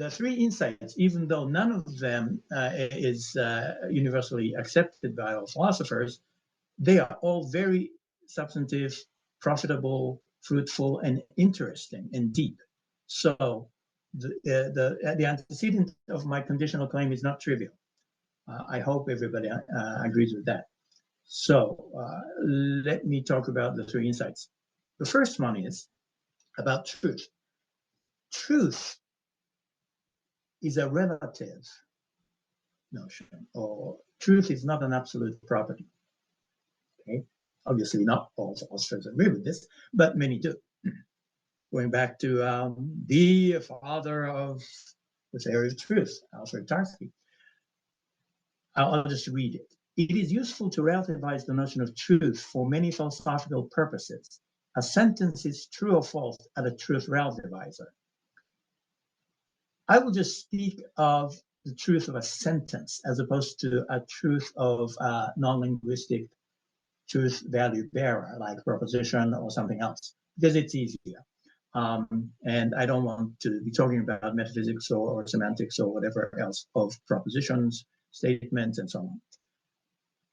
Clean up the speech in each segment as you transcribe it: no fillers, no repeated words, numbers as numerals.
the three insights, even though none of them is universally accepted by all philosophers, they are all very substantive, profitable, fruitful, and interesting and deep. So the antecedent of my conditional claim is not trivial. I hope everybody agrees with that. So let me talk about the three insights. The first one is about truth. Truth is a relative notion, or truth is not an absolute property. Okay, obviously not all philosophers agree with this, but many do. Going back to the father of the theory of truth, Alfred Tarski. I'll just read it. It is useful to relativize the notion of truth for many philosophical purposes. A sentence is true or false at a truth-relativizer. I will just speak of the truth of a sentence as opposed to a truth of a non-linguistic truth value bearer, like proposition or something else, because it's easier. And I don't want to be talking about metaphysics or semantics or whatever else of propositions, statements, and so on.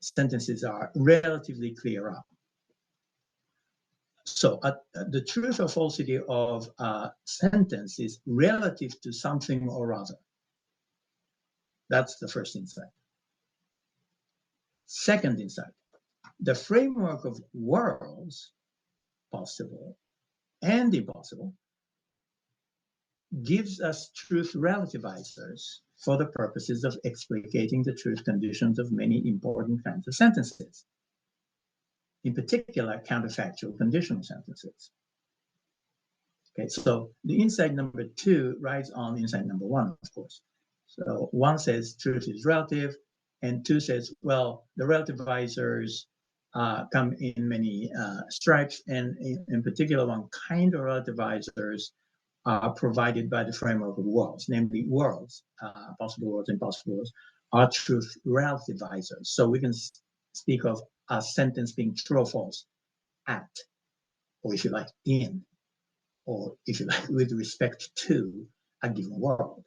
Sentences are relatively clear up. So the truth or falsity of a sentence is relative to something or other. That's the first insight. Second insight, the framework of worlds, possible and impossible, gives us truth relativizers for the purposes of explicating the truth conditions of many important kinds of sentences, in particular counterfactual conditional sentences. Okay, so the insight number two rides on insight number one, of course. So one says truth is relative, and two says, well, the relativizers come in many stripes, and in particular, one kind of relativizers are provided by the framework of worlds, namely worlds, possible worlds, impossible worlds, are truth relativizers. So we can speak of a sentence being true or false at, or if you like, in, or if you like, with respect to a given world.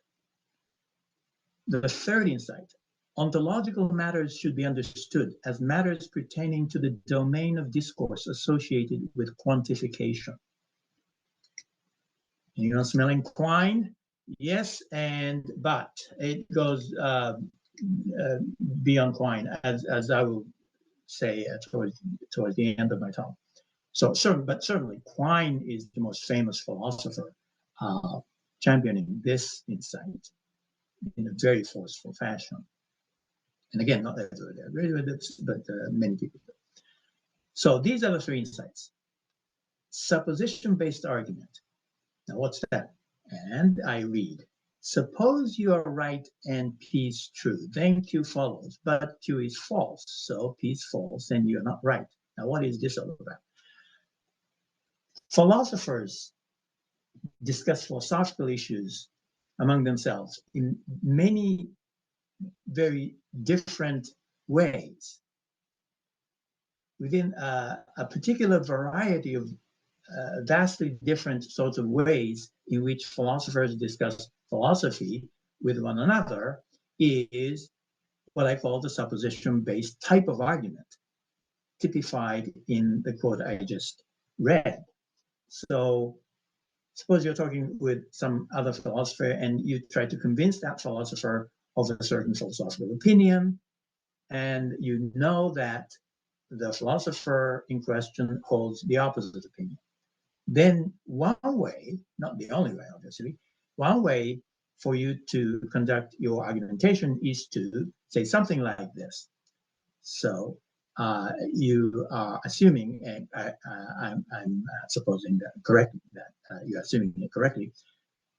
The third insight, ontological matters should be understood as matters pertaining to the domain of discourse associated with quantification. Anyone smelling quine? Yes, but it goes beyond quine, as I will say towards the end of my talk. So certainly Quine is the most famous philosopher championing this insight in a very forceful fashion. And again, not everybody agrees with it, but many people do. So these are the three insights. Supposition-based argument. Now what's that? And I read, suppose you are right and P is true, then Q follows, but Q is false, so P is false and you're not right. Now what is this all about? Philosophers discuss philosophical issues among themselves in many very different ways, within a particular variety of vastly different sorts of ways in which philosophers discuss philosophy with one another is what I call the supposition-based type of argument, typified in the quote I just read. So suppose you're talking with some other philosopher and you try to convince that philosopher of a certain philosophical opinion, and you know that the philosopher in question holds the opposite opinion. Then one way, not the only way, obviously, one way for you to conduct your argumentation is to say something like this. So you are assuming, and I'm supposing that correctly, that you're assuming it correctly,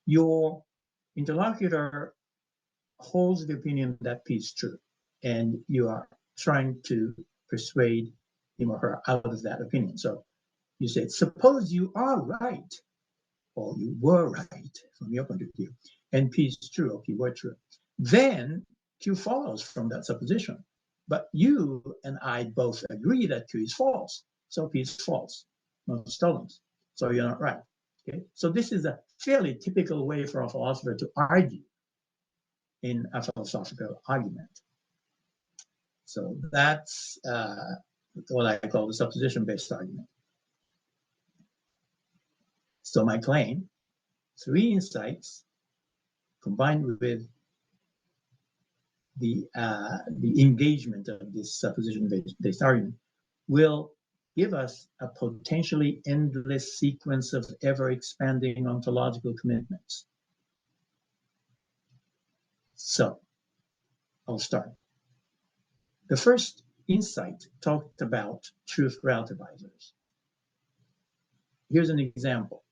your interlocutor holds the opinion that P is true, and you are trying to persuade him or her out of that opinion. So you say, suppose you are right, or you were right from your point of view, and P is true, or P were true. Then Q follows from that supposition. But you and I both agree that Q is false. So P is false, no stolen. So you're not right. Okay. So this is a fairly typical way for a philosopher to argue in a philosophical argument. So that's what I call the supposition-based argument. So my claim, three insights combined with the engagement of this supposition-based argument will give us a potentially endless sequence of ever-expanding ontological commitments. So I'll start. The first insight talked about truth-relativizers. Here's an example.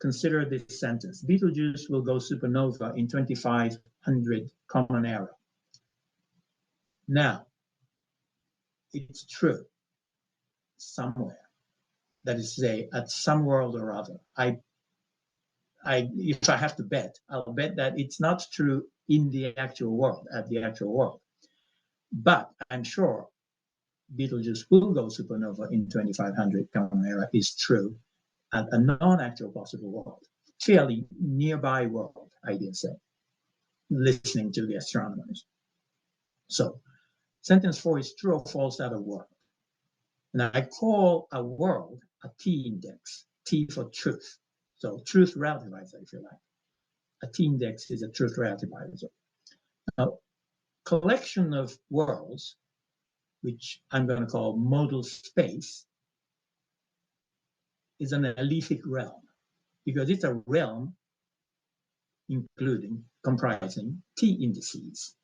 Consider this sentence. Betelgeuse will go supernova in 2500 Common Era. Now, it's true somewhere. That is to say, at some world or other. If I have to bet, I'll bet that it's not true in the actual world, at the actual world. But I'm sure Betelgeuse will go supernova in 2500 Common Era is true at a non-actual possible world, fairly nearby world, I dare say, listening to the astronomers. So sentence 4 is true or false at a world. And I call a world a T-index, T for truth. So truth-relativizer, if you like. A T-index is a truth-relativizer. Now, collection of worlds, which I'm going to call modal space, is an alethic realm, because it's a realm comprising T indices,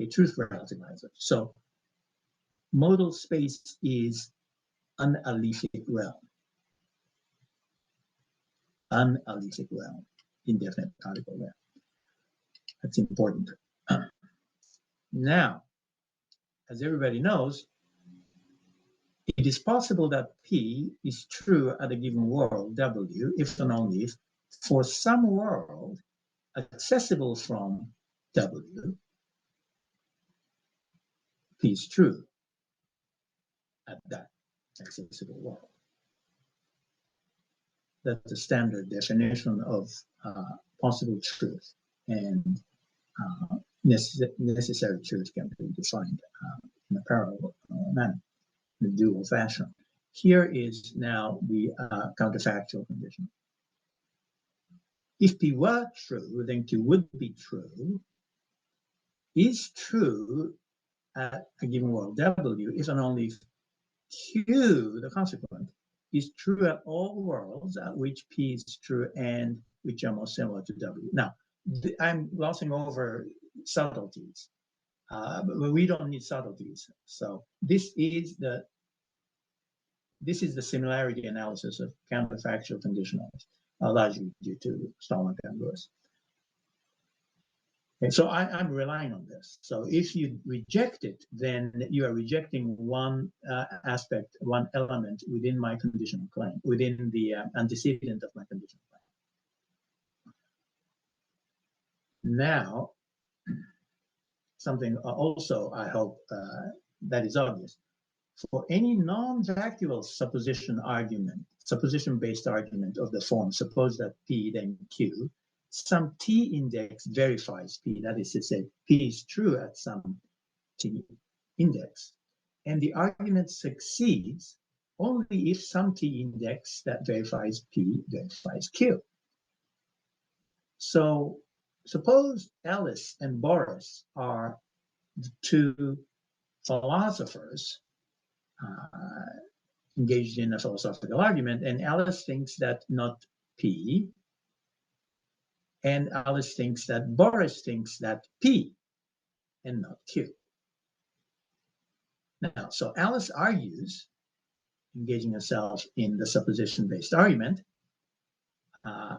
a truth relativizer. So modal space is an alethic realm. An alethic realm, indefinite article there. That's important. Now, as everybody knows, it is possible that P is true at a given world, W, if and only if, for some world accessible from W, P is true at that accessible world. That's the standard definition of possible truth, and necessary truth can be defined in a parallel manner, in a dual fashion. Here is now the counterfactual condition. If P were true, then Q would be true, is true at a given world W, if and only if Q, the consequent, is true at all worlds at which P is true and which are most similar to W. Now, I'm glossing over subtleties, but we don't need subtleties. So this is the similarity analysis of counterfactual conditionals, largely due to Stallman and Lewis. And so I'm relying on this. So if you reject it, then you are rejecting one aspect, one element within my conditional claim, within the antecedent of my conditional claim. Now, something also I hope that is obvious. For any non-vacuole supposition argument, supposition-based argument of the form, suppose that P then Q, some T index verifies P, that is to say, P is true at some T index. And the argument succeeds only if some T index that verifies P verifies Q. So suppose Alice and Boris are the two philosophers engaged in a philosophical argument, and Alice thinks that not P, and Alice thinks that Boris thinks that P and not Q. Now, so Alice argues, engaging herself in the supposition-based argument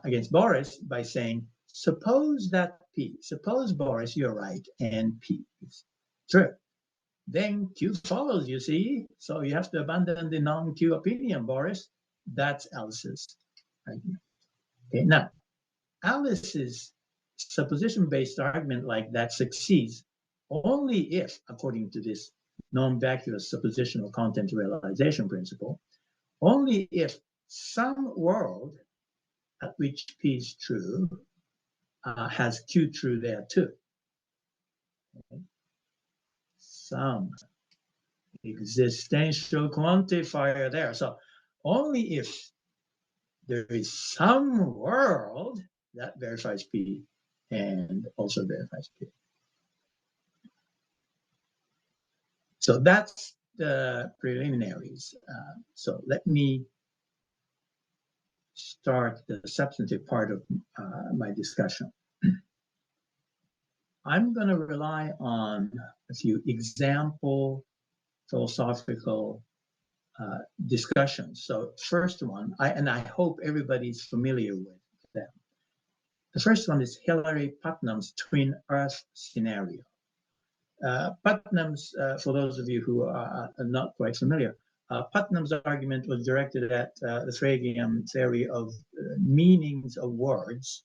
against Boris by saying, suppose that P, suppose Boris, you're right, and P is true. Then Q follows, you see, so you have to abandon the non-Q opinion, Boris. That's Alice's argument. Okay, now, Alice's supposition-based argument like that succeeds only if, according to this non-vacuous suppositional content realization principle, only if some world at which P is true has Q true there too. Okay. Some existential quantifier there. So only if there is some world that verifies P and also verifies Q. So that's the preliminaries. So let me start the substantive part of my discussion. I'm going to rely on a few example philosophical discussions. So first one, I hope everybody's familiar with them. The first one is Hilary Putnam's twin Earth scenario. Putnam's, for those of you who are not quite familiar, Putnam's argument was directed at the Fregean theory of meanings of words,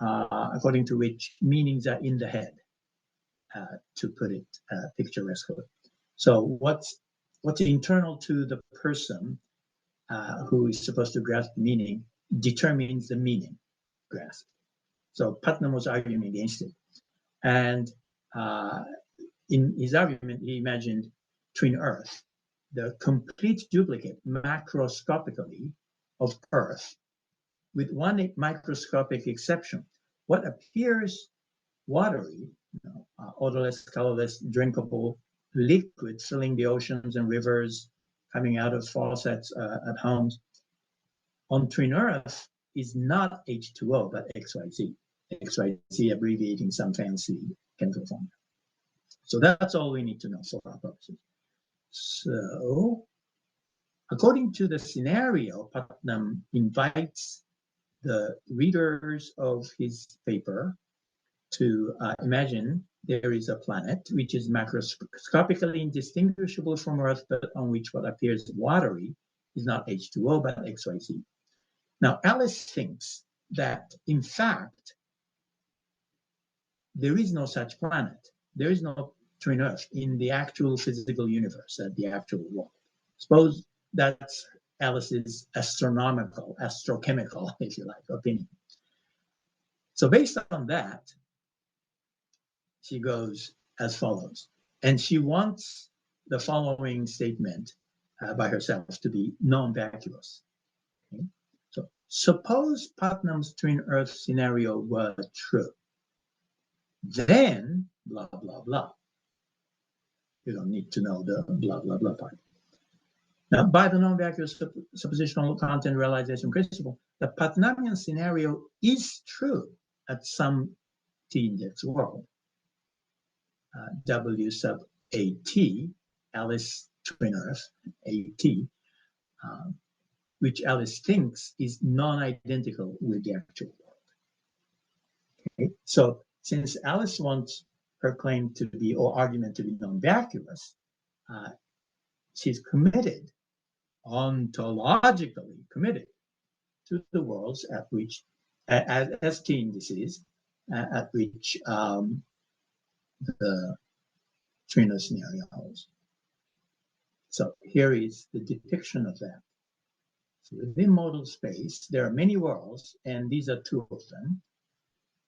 according to which meanings are in the head, to put it picturesquely. So what's internal to the person who is supposed to grasp the meaning determines the meaning grasp. So Putnam was arguing against it. And in his argument, he imagined twin Earth, the complete duplicate macroscopically of Earth, with one microscopic exception. What appears watery, odorless, colorless, drinkable liquid filling the oceans and rivers, coming out of faucets at homes, on twin Earth is not H2O, but XYZ. XYZ abbreviating some fancy chemical formula. So that's all we need to know for our purposes. So, according to the scenario, Putnam invites the readers of his paper to imagine there is a planet which is macroscopically indistinguishable from Earth, but on which what appears watery is not H2O, but XYZ. Now, Alice thinks that, in fact, there is no such planet. There is no twin Earth in the actual physical universe, at the actual world. Suppose that's Alice's astrochemical, if you like, opinion. So based on that, she goes as follows. And she wants the following statement by herself to be non-vacuous. Okay? So suppose Putnam's twin Earth scenario were true. Then, blah, blah, blah. You don't need to know the blah, blah, blah part. Now, by the non-vacuous suppositional content realization principle, the Putnamian scenario is true at some t-index world, W sub AT, Alice twin Earth, AT, which Alice thinks is non-identical with the actual world. Okay? So since Alice wants her claim to be, or argument to be non-vacuous, she's committed, ontologically committed to the worlds at which, as t indices, at which the twin Earth scenario holds. So here is the depiction of that. So within modal space, there are many worlds, and these are two of them.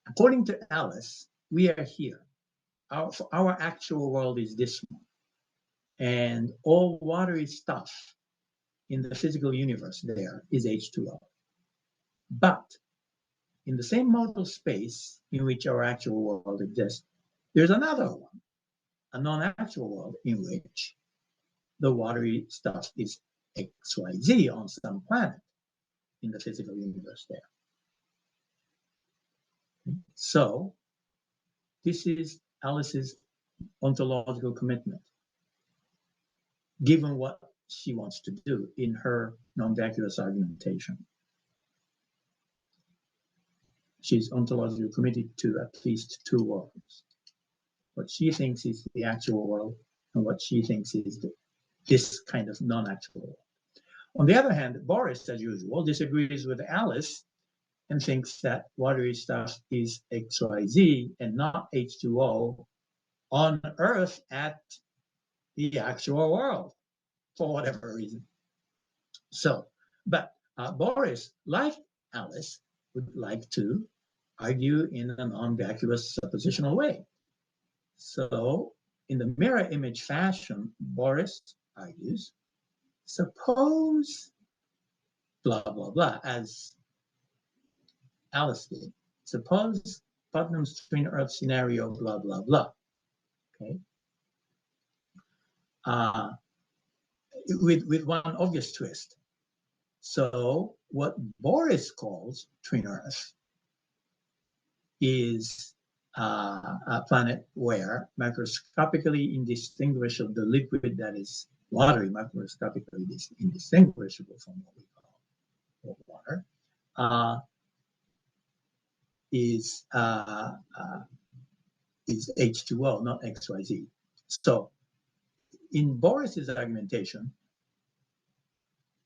According to Alice, we are here. Our actual world is this one. And all watery stuff in the physical universe there is H2O. But in the same modal space in which our actual world exists, there's another one, a non-actual world in which the watery stuff is XYZ on some planet in the physical universe there. So this is Alice's ontological commitment, given what she wants to do in her non-vacuous argumentation. She's ontologically committed to at least two worlds. What she thinks is the actual world and what she thinks is this kind of non-actual world. On the other hand, Boris, as usual, disagrees with Alice and thinks that watery stuff is XYZ and not H2O on Earth at the actual world, for whatever reason. So, but Boris, like Alice would like to argue in a non-vacuous suppositional way. So in the mirror image fashion, Boris argues, suppose blah, blah, blah, as Alice did. Suppose Putnam's twin Earth scenario, blah, blah, blah. Okay. With one obvious twist. So what Boris calls twin Earth is a planet where macroscopically indistinguishable, the liquid that is watery, macroscopically indistinguishable from what we call water, is H2O, not XYZ. So in Boris's argumentation,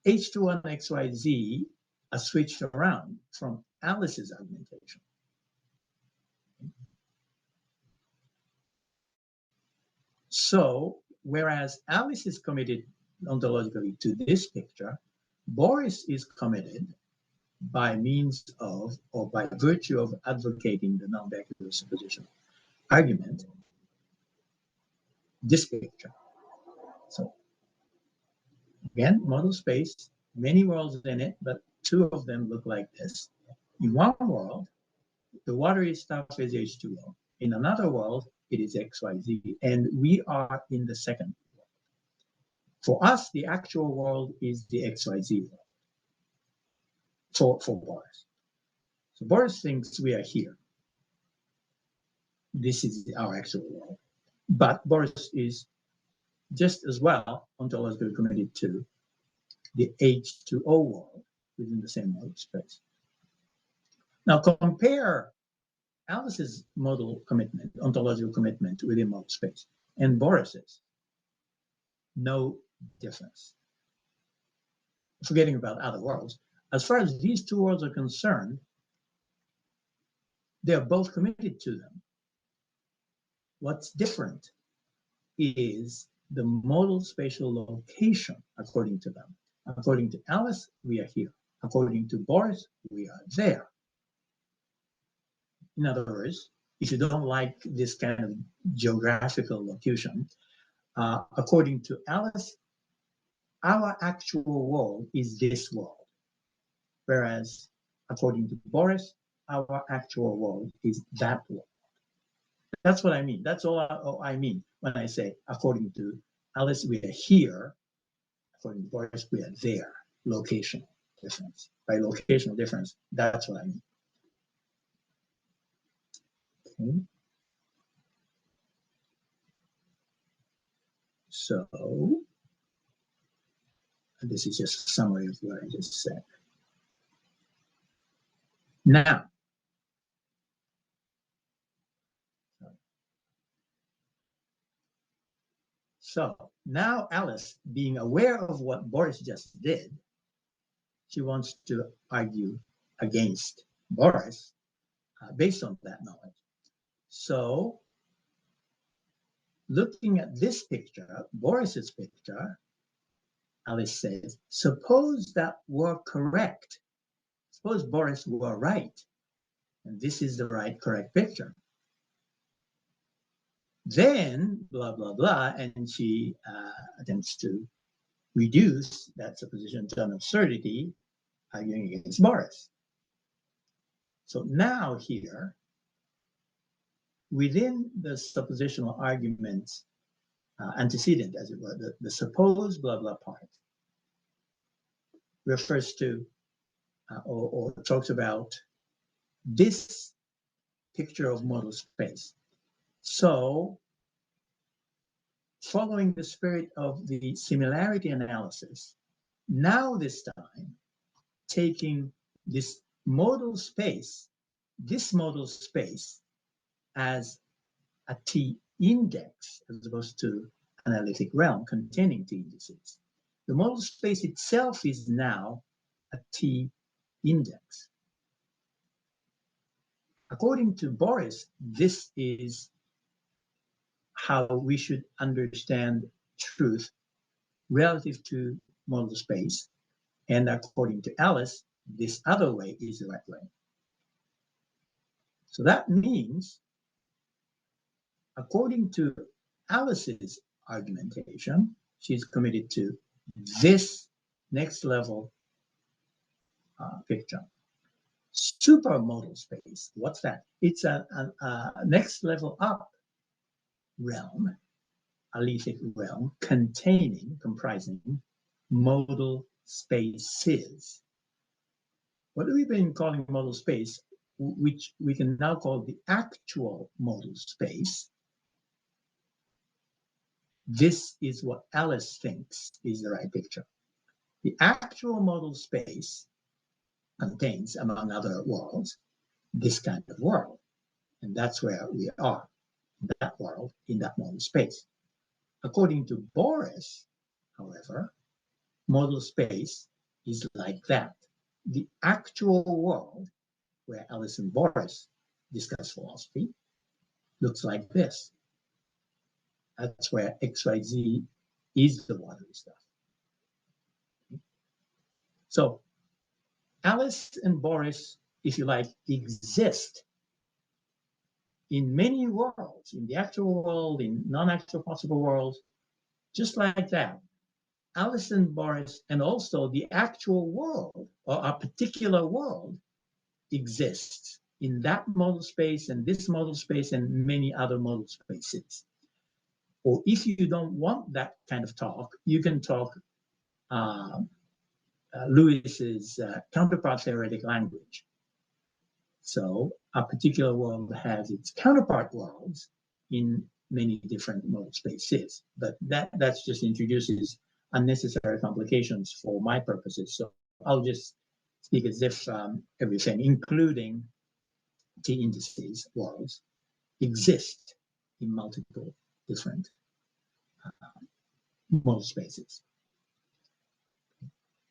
H2O and XYZ are switched around from Alice's argumentation. So, whereas Alice is committed ontologically to this picture, Boris is committed by means of, or by virtue of advocating the non-vacuous supposition argument, this picture. So, again, model space, many worlds in it, but two of them look like this. In one world, the watery stuff is H2O. In another world, it is XYZ, and we are in the second world. For us, the actual world is the XYZ world for Boris. So Boris thinks we are here. This is our actual world. But Boris is just as well ontologically committed to the H2O world within the same model space. Now compare Alice's modal commitment, ontological commitment within model space, and Boris's. No difference. Forgetting about other worlds. As far as these two worlds are concerned, they are both committed to them. What's different is the modal spatial location according to them. According to Alice, we are here. According to Boris, we are there. In other words, if you don't like this kind of geographical locution, according to Alice, our actual world is this world. Whereas, according to Boris, our actual world is that world. That's what I mean. That's all I mean when I say, according to Alice, we are here. According to Boris, we are there. Locational difference. By locational difference, that's what I mean. Okay. So, this is just a summary of what I just said. Now, so now Alice, being aware of what Boris just did, she wants to argue against Boris based on that knowledge. So, looking at this picture, Boris's picture, Alice says, suppose that were correct. Suppose Boris were right, and this is the right, correct picture. Then, blah, blah, blah, and she attempts to reduce that supposition to an absurdity, arguing against Boris. So now here, within the suppositional arguments antecedent, as it were, the suppose blah, blah part refers to or talks about this picture of modal space. So, following the spirit of the similarity analysis, now this time, taking this modal space as a T index, as opposed to analytic realm containing T indices. The modal space itself is now a T index. According to Boris, this is how we should understand truth relative to modal space. And according to Alice, this other way is the right way. So that means, according to Alice's argumentation, she's committed to this next level picture. Supermodal space, what's that? It's a next level up realm, alethic realm, comprising modal spaces. What we've been calling modal space, which we can now call the actual modal space. This is what Alice thinks is the right picture. The actual modal space contains, among other worlds, this kind of world. And that's where we are, that world, in that modal space. According to Boris, however, modal space is like that. The actual world, where Alice and Boris discuss philosophy, looks like this. That's where XYZ is the watery stuff. So Alice and Boris, if you like, exist in many worlds, in the actual world, in non-actual possible worlds, just like that. Alice and Boris, and also the actual world, or a particular world, exists in that modal space and this modal space and many other modal spaces. Or if you don't want that kind of talk, you can talk Lewis's counterpart theoretic language. So a particular world has its counterpart worlds in many different modal spaces, but that's just introduces unnecessary complications for my purposes. So I'll just speak as if everything, including T indices worlds, exist in multiple different modal spaces.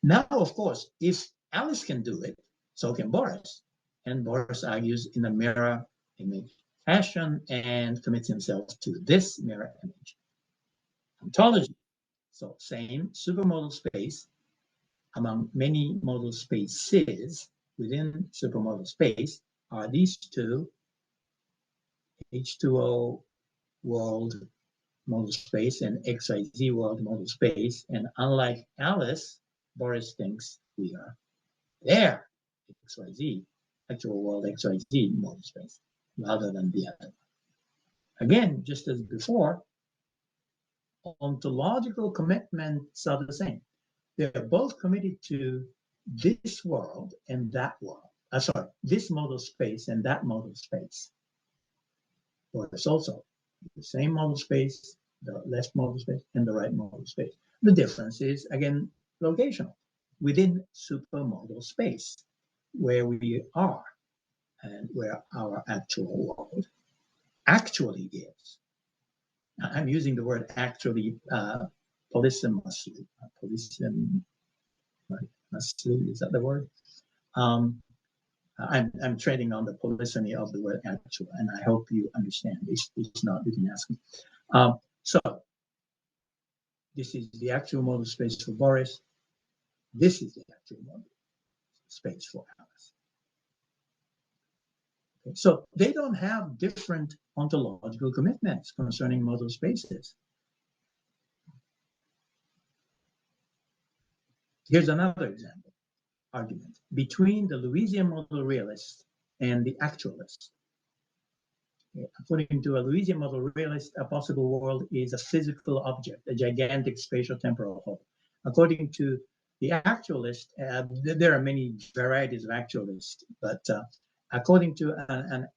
Now, of course, if Alice can do it, so can Boris. And Boris argues in a mirror image fashion and commits himself to this mirror image ontology. So same supermodal space among many modal spaces within supermodal space are these two H2O world modal space and XYZ world modal space. And unlike Alice, Boris thinks we are there, XYZ, actual world XYZ modal space, rather than the other. Again, just as before, ontological commitments are the same. They're both committed to this world and that world. This modal space and that modal space. Or it's also the same modal space, the left modal space, and the right modal space. The difference is, again, locational within supermodal space, where we are and where our actual world actually is. I'm using the word actually polysemously. Polysemously, is that the word? I'm trading on the polysemy of the word actual, and I hope you understand. It's not, you can ask me. So this is the actual modal space for Boris. This is the actual modal space for Alice. Okay. So they don't have different ontological commitments concerning modal spaces. Here's another example, argument between the Lewisian modal realist and the actualist. According to a Lewisian model realist, a possible world is a physical object, a gigantic spatial temporal whole. According to the actualist, there are many varieties of actualists, but according to a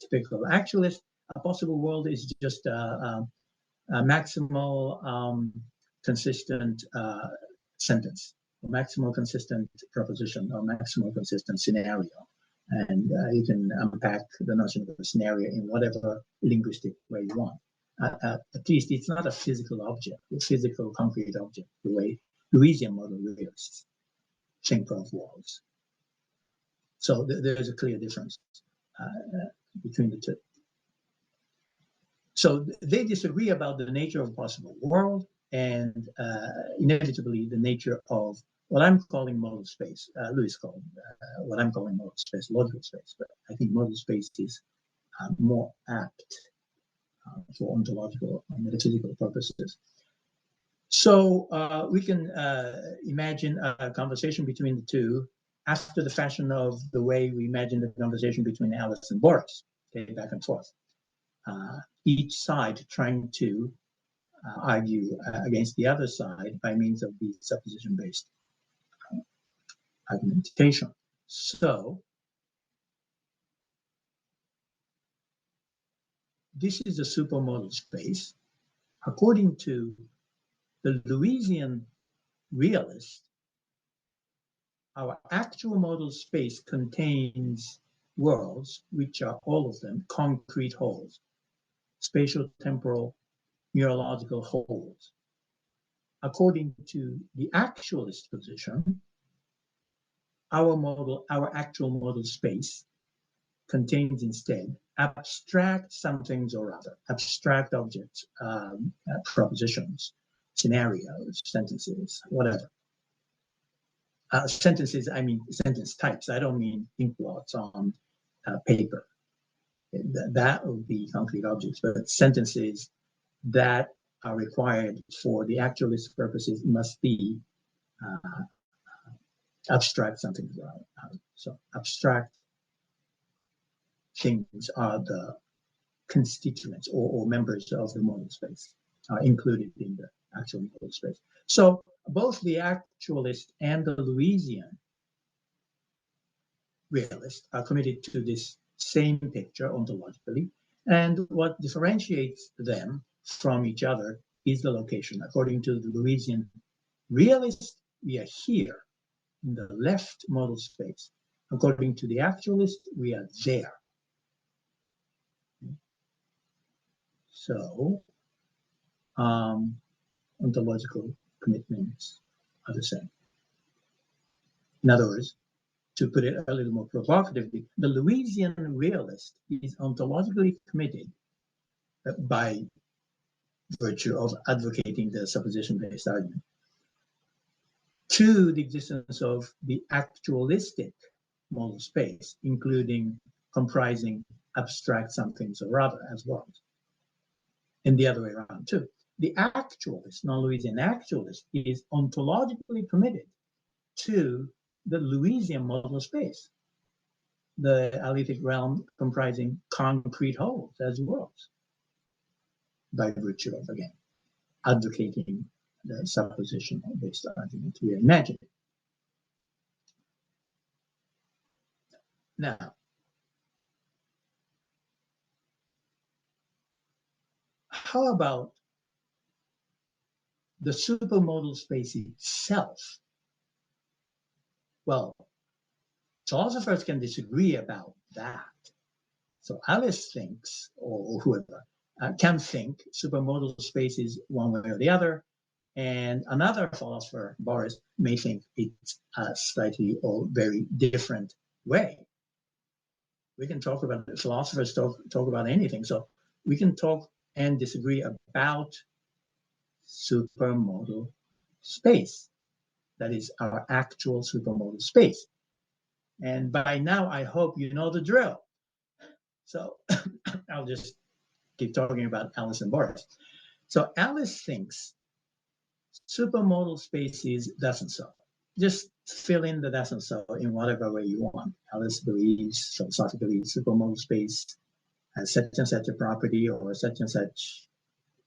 typical actualist, a possible world is just a maximal consistent sentence, a maximal consistent proposition, or maximal consistent scenario. And you can unpack the notion of a scenario in whatever linguistic way you want. At least it's not a physical object, a physical concrete object, the way Lewisian model realists think of worlds. So there's a clear difference between the two. So they disagree about the nature of a possible world and inevitably the nature of what I'm calling modal space. Lewis called what I'm calling modal space, logical space, but I think modal space is more apt for ontological and metaphysical purposes. So we can imagine a conversation between the two after the fashion of the way we imagine the conversation between Alice and Boris, okay, back and forth. Each side trying to argue against the other side by means of the supposition-based argumentation. So this is a supermodal space. According to the Lewisian realist, our actual modal space contains worlds, which are all of them concrete wholes, spatial, temporal, neurological wholes. According to the actualist position, our actual modal space contains instead abstract somethings or other, abstract objects, propositions, scenarios, sentences, whatever. Sentences, I mean sentence types. I don't mean ink blots on paper. That would be concrete objects, but sentences that are required for the actualist purposes must be abstract something. So abstract things are the constituents or members of the modal space, are included in the actual modal space. So both the actualist and the Lewisian realist are committed to this same picture ontologically, and what differentiates them from each other is the location. According to the Lewisian realist, we are here in the left modal space. According to the actualist, we are there. So ontological commitments are the same. In other words, to put it a little more provocatively, the Lewisian realist is ontologically committed by virtue of advocating the supposition-based argument to the existence of the actualistic modal space, including comprising abstract somethings or other as well. And the other way around too. The actualist, non-Lewisian actualist, is ontologically committed to the Lewisian modal space, the alethic realm comprising concrete wholes as worlds, by virtue of, again, advocating the supposition-based argument we are imagining. Now, how about the supermodal space itself? Well, philosophers can disagree about that. So Alice thinks, or whoever, can think supermodal space is one way or the other, and another philosopher, Boris, may think it's a slightly or very different way. We can talk about it. Philosophers talk about anything. So we can talk and disagree about supermodal space. That is our actual supermodal space. And by now, I hope you know the drill. So I'll just keep talking about Alice and Boris. So Alice thinks supermodal space is thus and so. Just fill in the thus and so in whatever way you want. Alice believes philosophically supermodal space has such and such a property, or such and such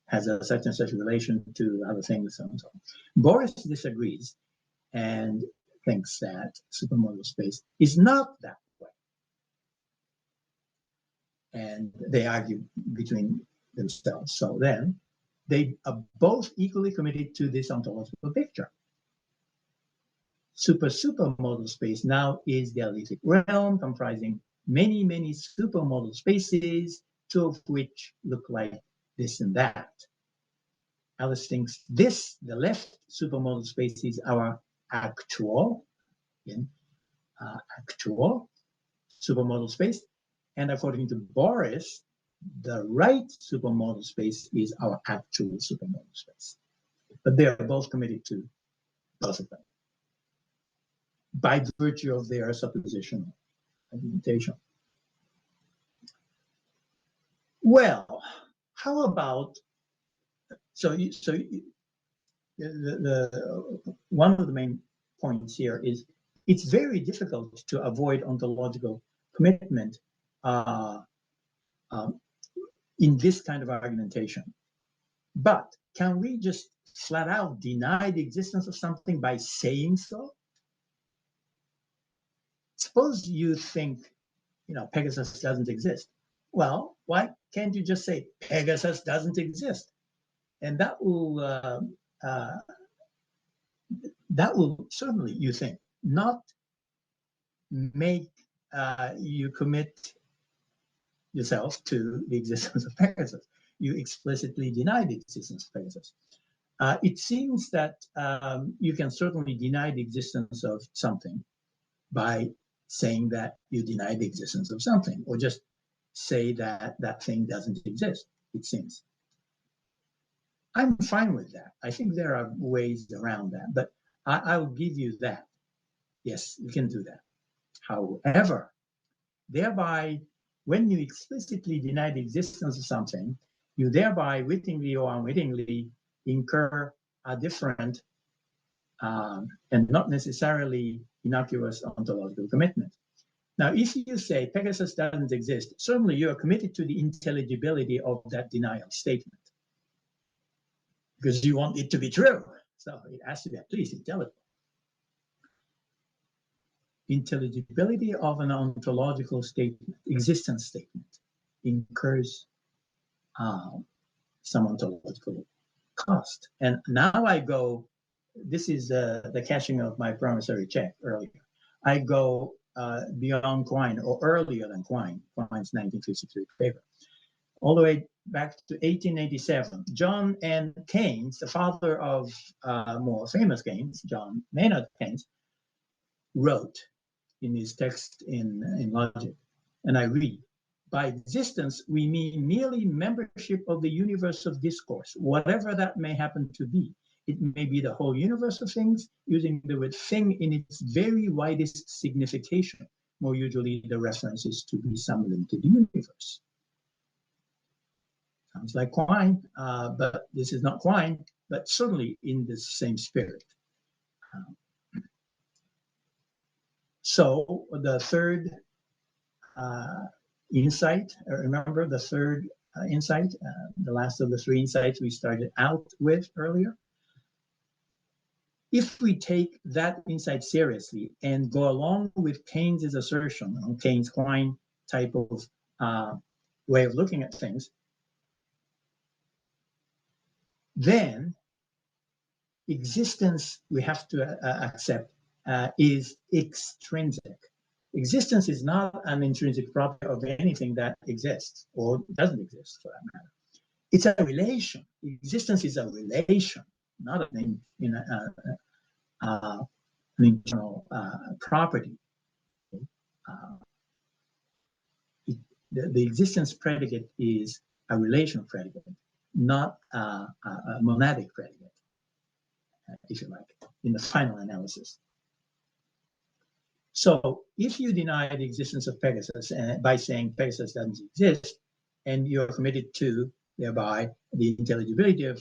has a such and such relation to other things, and so on. Boris disagrees and thinks that supermodal space is not that way. And they argue between themselves. So then they are both equally committed to this ontological picture. Supermodal space now is the alethic realm comprising many, many supermodal spaces, two of which look like this and that. Alice thinks this, the left supermodal space, is our actual supermodal space. And according to Boris, the right supermodal space is our actual supermodal space. But they are both committed to both of them. by virtue of their suppositional argumentation. Well, how about, one of the main points here is it's very difficult to avoid ontological commitment in this kind of argumentation. But can we just flat out deny the existence of something by saying so? Suppose you think, Pegasus doesn't exist. Well, why can't you just say Pegasus doesn't exist? And that will certainly, you think, not make you commit yourself to the existence of Pegasus. You explicitly deny the existence of Pegasus. It seems that you can certainly deny the existence of something by saying that you deny the existence of something, or just say that that thing doesn't exist, it seems. I'm fine with that. I think there are ways around that, but I'll give you that. Yes, you can do that. However, thereby, when you explicitly deny the existence of something, you thereby wittingly or unwittingly incur a different and not necessarily innocuous ontological commitment. Now, if you say Pegasus doesn't exist, certainly you are committed to the intelligibility of that denial statement because you want it to be true. So it has to be at least intelligible. Intelligibility of an ontological statement, existence statement, incurs some ontological cost. And now I go, this is the cashing of my promissory check earlier. I go beyond Quine, or earlier than Quine's 1953 paper, all the way back to 1887. John N. Keynes, the father of more famous Keynes, John Maynard Keynes, wrote in his text in Logic, and I read, by existence, we mean merely membership of the universe of discourse, whatever that may happen to be. It may be the whole universe of things, using the word thing in its very widest signification. More usually, the reference is to be some limited universe. Sounds like Quine, but this is not Quine, but certainly in the same spirit. So the third insight, remember the third insight, the last of the three insights we started out with earlier? If we take that insight seriously and go along with Keynes's assertion, Keynes' Quine type of way of looking at things, then existence, we have to accept, is extrinsic. Existence is not an intrinsic property of anything that exists or doesn't exist, for that matter. It's a relation. Existence is a relation, not an internal property. The existence predicate is a relation predicate, not a monadic predicate, if you like, in the final analysis. So if you deny the existence of Pegasus by saying Pegasus doesn't exist, and you're committed to, thereby, the intelligibility of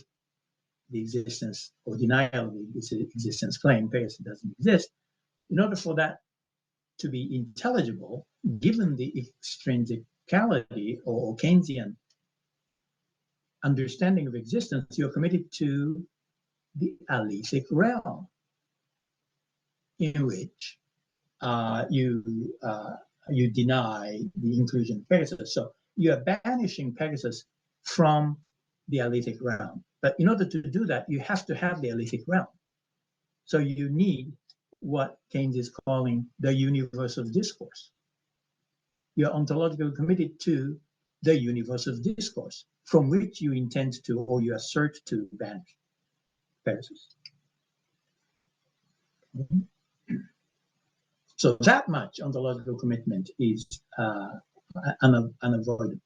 the existence or denial of the existence claim, Pegasus doesn't exist, in order for that to be intelligible, given the extrinsicality or Keynesian understanding of existence, you're committed to the alethic realm, in which you deny the inclusion of Pegasus. So you are banishing Pegasus from the alethic realm. But in order to do that, you have to have the alethic realm. So you need what Keynes is calling the universe of discourse. You're ontologically committed to the universe of discourse, from which you intend to, or you assert to, banish Pegasus. So that much ontological commitment is unavoidable,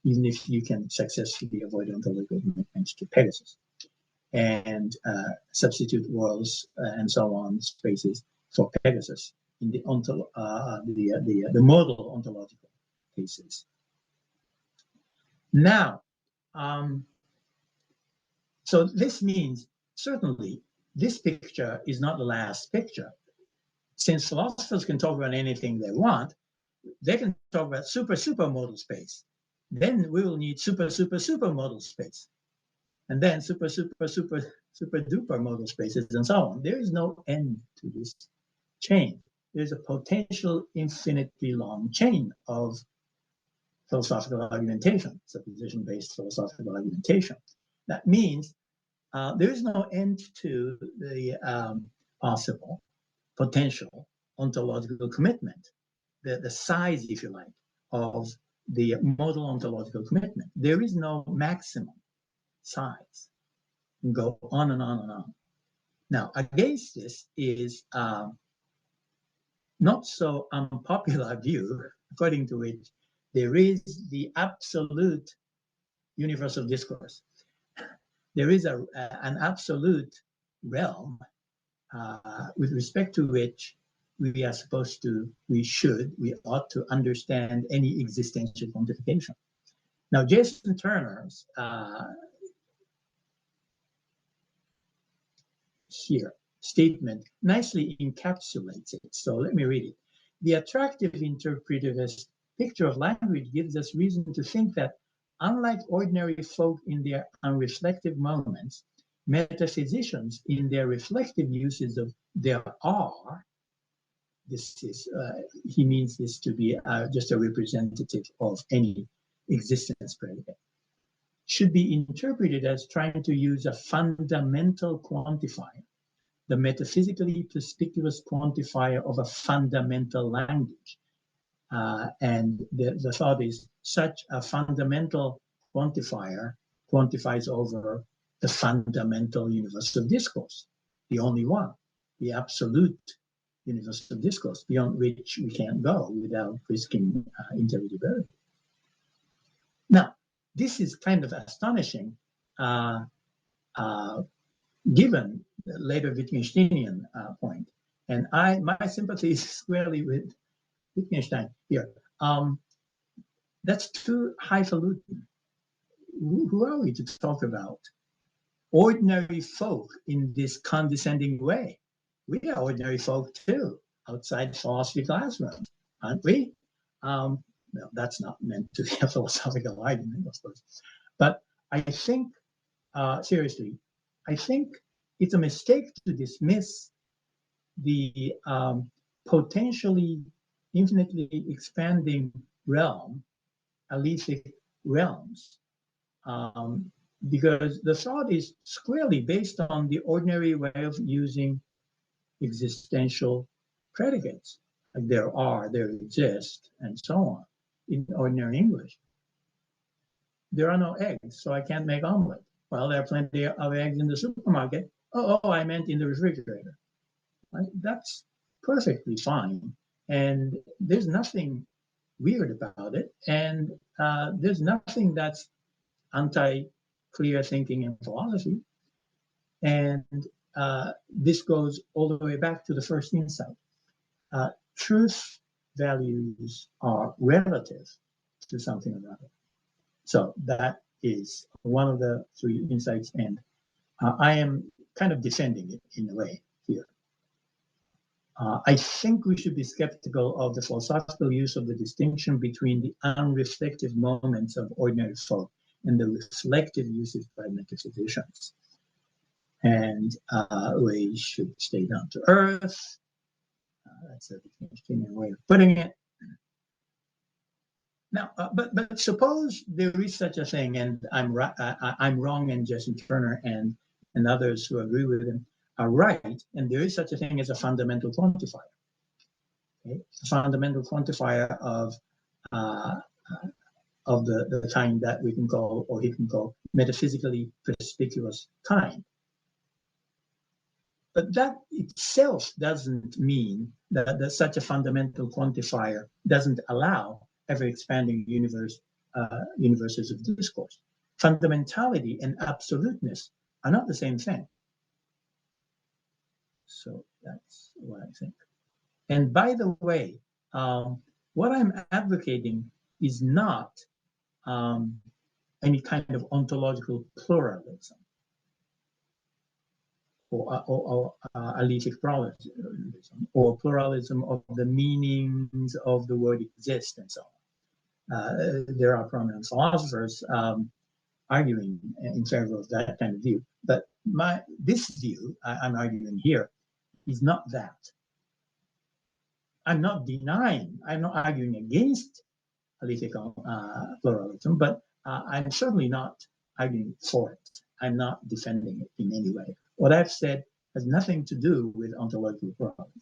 even if you can successfully avoid ontological commitments to Pegasus and substitute worlds and so on, spaces for Pegasus in the modal ontological cases. Now, so this means certainly this picture is not the last picture. Since philosophers can talk about anything they want, they can talk about super modal space. Then we will need super modal space. And then super duper modal spaces and so on. There is no end to this chain. There's a potential infinitely long chain of philosophical argumentation, supposition-based philosophical argumentation. That means there is no end to the possible potential ontological commitment, the size, if you like, of the modal ontological commitment. There is no maximum size. You can go on and on and on. Now, against this is not so unpopular view, according to which there is the absolute universe of discourse. There is an absolute realm with respect to which we are supposed to, we ought to understand any existential quantification. Now, Jason Turner's here statement nicely encapsulates it. So let me read it. The attractive interpretivist picture of language gives us reason to think that, unlike ordinary folk in their unreflective moments, metaphysicians in their reflective uses of there are, this is, he means this to be just a representative of any existence predicate, should be interpreted as trying to use a fundamental quantifier, the metaphysically perspicuous quantifier of a fundamental language. And the thought is such a fundamental quantifier quantifies over the fundamental universe of discourse, the only one, the absolute universe of discourse, beyond which we can't go without risking intelligibility. Now, this is kind of astonishing, given the later Wittgensteinian point. And my sympathy is squarely with Wittgenstein here. That's too highfalutin. Who are we to talk about ordinary folk in this condescending way? We are ordinary folk too, outside philosophy classrooms, aren't we? Well, that's not meant to be a philosophical argument, of course. But I think, seriously, I think it's a mistake to dismiss the potentially infinitely expanding realm, alethic realms, because the thought is squarely based on the ordinary way of using existential predicates, like there are, there exist, and so on, in ordinary English. There are no eggs, so I can't make omelet. Well, there are plenty of eggs in the supermarket. Oh, I meant in the refrigerator. Right? That's perfectly fine. And there's nothing weird about it. And there's nothing that's anti-clear thinking in philosophy. And this goes all the way back to the first insight. Truth values are relative to something or other. So that is one of the three insights. And I am kind of defending it in a way here. I think we should be skeptical of the philosophical use of the distinction between the unreflective moments of ordinary folk and the reflective uses by metaphysicians. And we should stay down to earth. That's a Wittgensteinian way of putting it. Now, but suppose there is such a thing, and I'm wrong, and Jason Turner and others who agree with him are right, and there is such a thing as a fundamental quantifier. Okay? A fundamental quantifier of the kind that we can call, or he can call, metaphysically perspicuous kind. But that itself doesn't mean that such a fundamental quantifier doesn't allow ever-expanding universes of discourse. Fundamentality and absoluteness are not the same thing. So That's what I think. And by the way, what I'm advocating is not um, any kind of ontological pluralism or alethic pluralism or pluralism of the meanings of the word exist and so on. There are prominent philosophers arguing in favor of that kind of view. But this view I'm arguing here is not that. I'm not denying, I'm not arguing against political pluralism, but I'm certainly not arguing for it. I'm not defending it in any way. What I've said has nothing to do with ontological pluralism.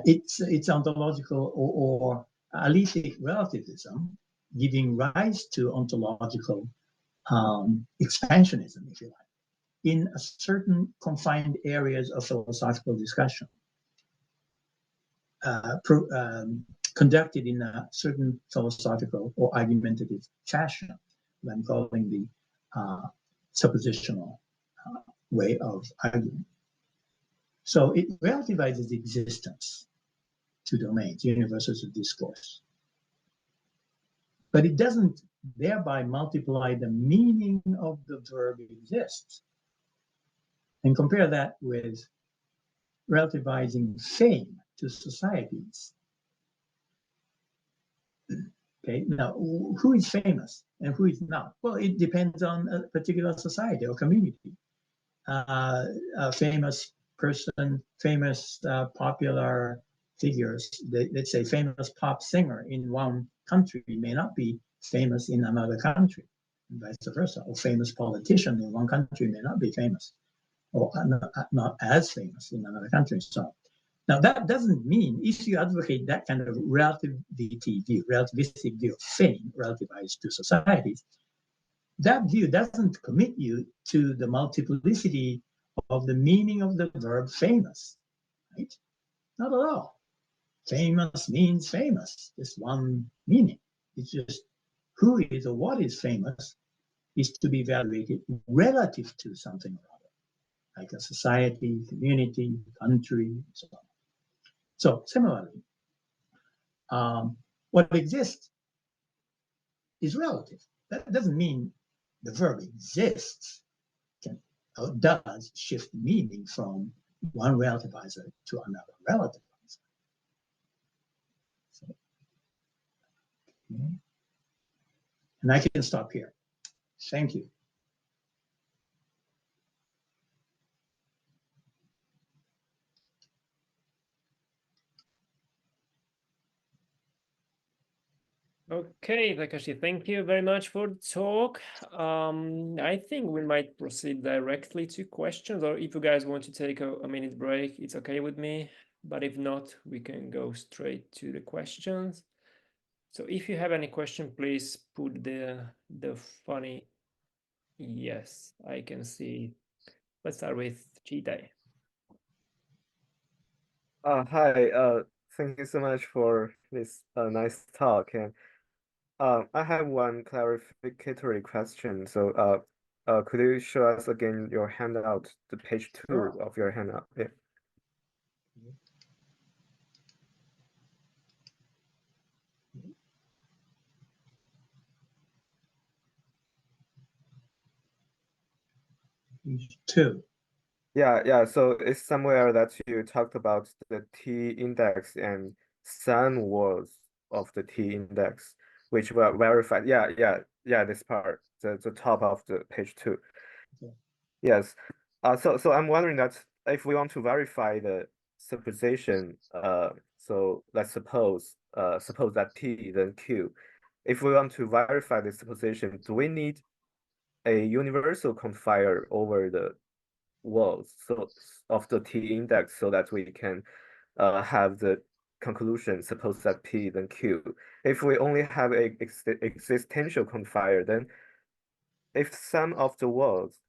It's ontological or alethic relativism giving rise to ontological expansionism, if you like, in a certain confined areas of philosophical discussion. Conducted in a certain philosophical or argumentative fashion, that I'm calling the suppositional way of arguing. So it relativizes existence to domains, universes of discourse. But it doesn't thereby multiply the meaning of the verb exists. And compare that with relativizing fame to societies. Okay, now who is famous and who is not? Well, it depends on a particular society or community. A famous person, famous popular figures, let's say famous pop singer in one country may not be famous in another country, and vice versa. Or famous politician in one country may not be famous, or not as famous in another country. So now, that doesn't mean if you advocate that kind of relativity view, relativistic view of fame, relativized to societies, that view doesn't commit you to the multiplicity of the meaning of the verb famous, right? Not at all. Famous means famous, just one meaning. It's just who is or what is famous is to be evaluated relative to something or other, like a society, community, country, and so on. So similarly, what exists is relative. That doesn't mean the verb exists can or does shift meaning from one relativizer to another relativizer. So, okay. And I can stop here. Thank you. Okay, Takashi, thank you very much for the talk. I think we might proceed directly to questions, or if you guys want to take a minute break, it's okay with me. But if not, we can go straight to the questions. So if you have any question, please put the funny. Yes, I can see. Let's start with Chide. Hi, thank you so much for this nice talk. And I have one clarificatory question. So, could you show us again your handout, the page 2 Sure. of your handout? Yeah. Page 2. Yeah. So it's somewhere that you talked about the T index and some words of the T index, which were verified. Yeah. This part, the top of the page 2. Okay. Yes. So I'm wondering that if we want to verify the supposition, so let's suppose that P then Q. If we want to verify this supposition, do we need a universal quantifier over the walls of the T index so that we can have the conclusion, suppose that P then Q. If we only have a existential quantifier, then if some of the walls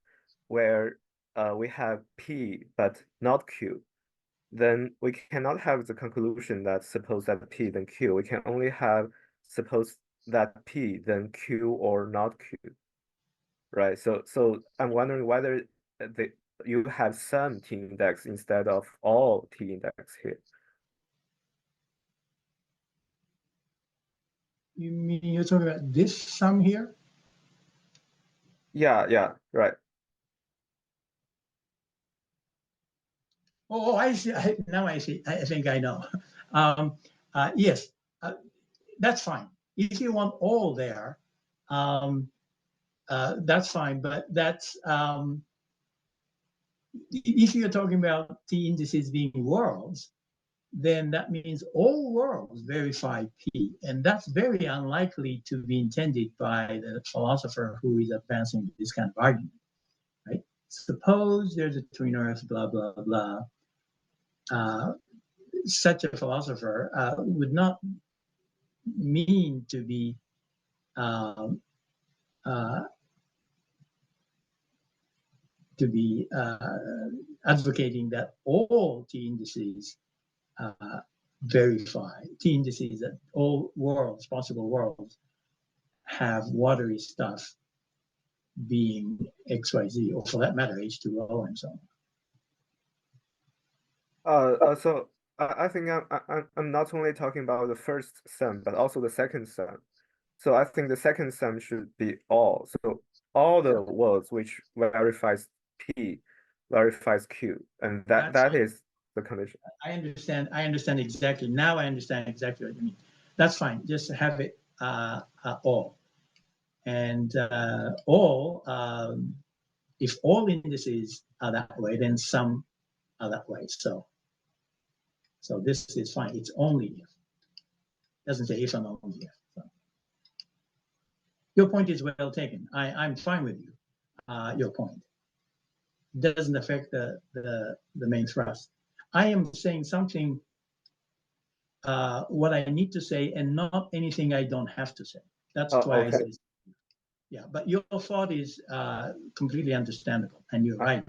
where we have P but not Q, then we cannot have the conclusion that suppose that P then Q. We can only have suppose that P then Q or not Q, right? So I'm wondering whether you have some T index instead of all T index here. You mean you're talking about this sum here? Yeah, right. Oh, I see. Now I see. I think I know. Yes, that's fine. If you want all there, that's fine. But that's if you're talking about T indices being worlds, then that means all worlds verify P, and that's very unlikely to be intended by the philosopher who is advancing this kind of argument, right? Suppose there's a twin Earth, blah blah blah. Such a philosopher would not mean to be um, uh, advocating that all T indices verify T indices that all worlds, possible worlds, have watery stuff being XYZ, or for that matter, H2O and so on. So I think I'm not only talking about the first sum, but also the second sum. So I think the second sum should be all. So all the worlds which verifies P verifies Q, and that is the condition. I understand exactly. Now I understand exactly what you mean. That's fine. Just have it all. And all, if all indices are that way, then some are that way. So this is fine. It's only if. Doesn't say if and only if. So. Your point is well taken. I'm fine with you. Your point doesn't affect the main thrust. I am saying something, what I need to say, and not anything I don't have to say. That's why Okay. I say, yeah. But your thought is completely understandable, and you're right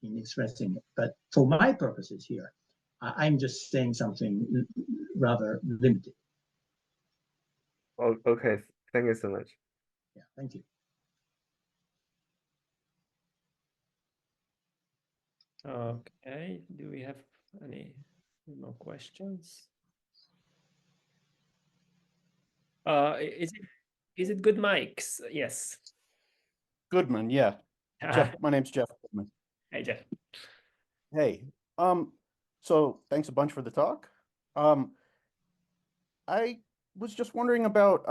in expressing it. But for my purposes here, I'm just saying something rather limited. Oh, okay. Thank you so much. Yeah, thank you. Okay, do we have any more questions? Is it good mics? Yes. Goodman, yeah. Jeff, my name's Jeff Goodman. Hey, Jeff. Hey, so thanks a bunch for the talk. I was just wondering about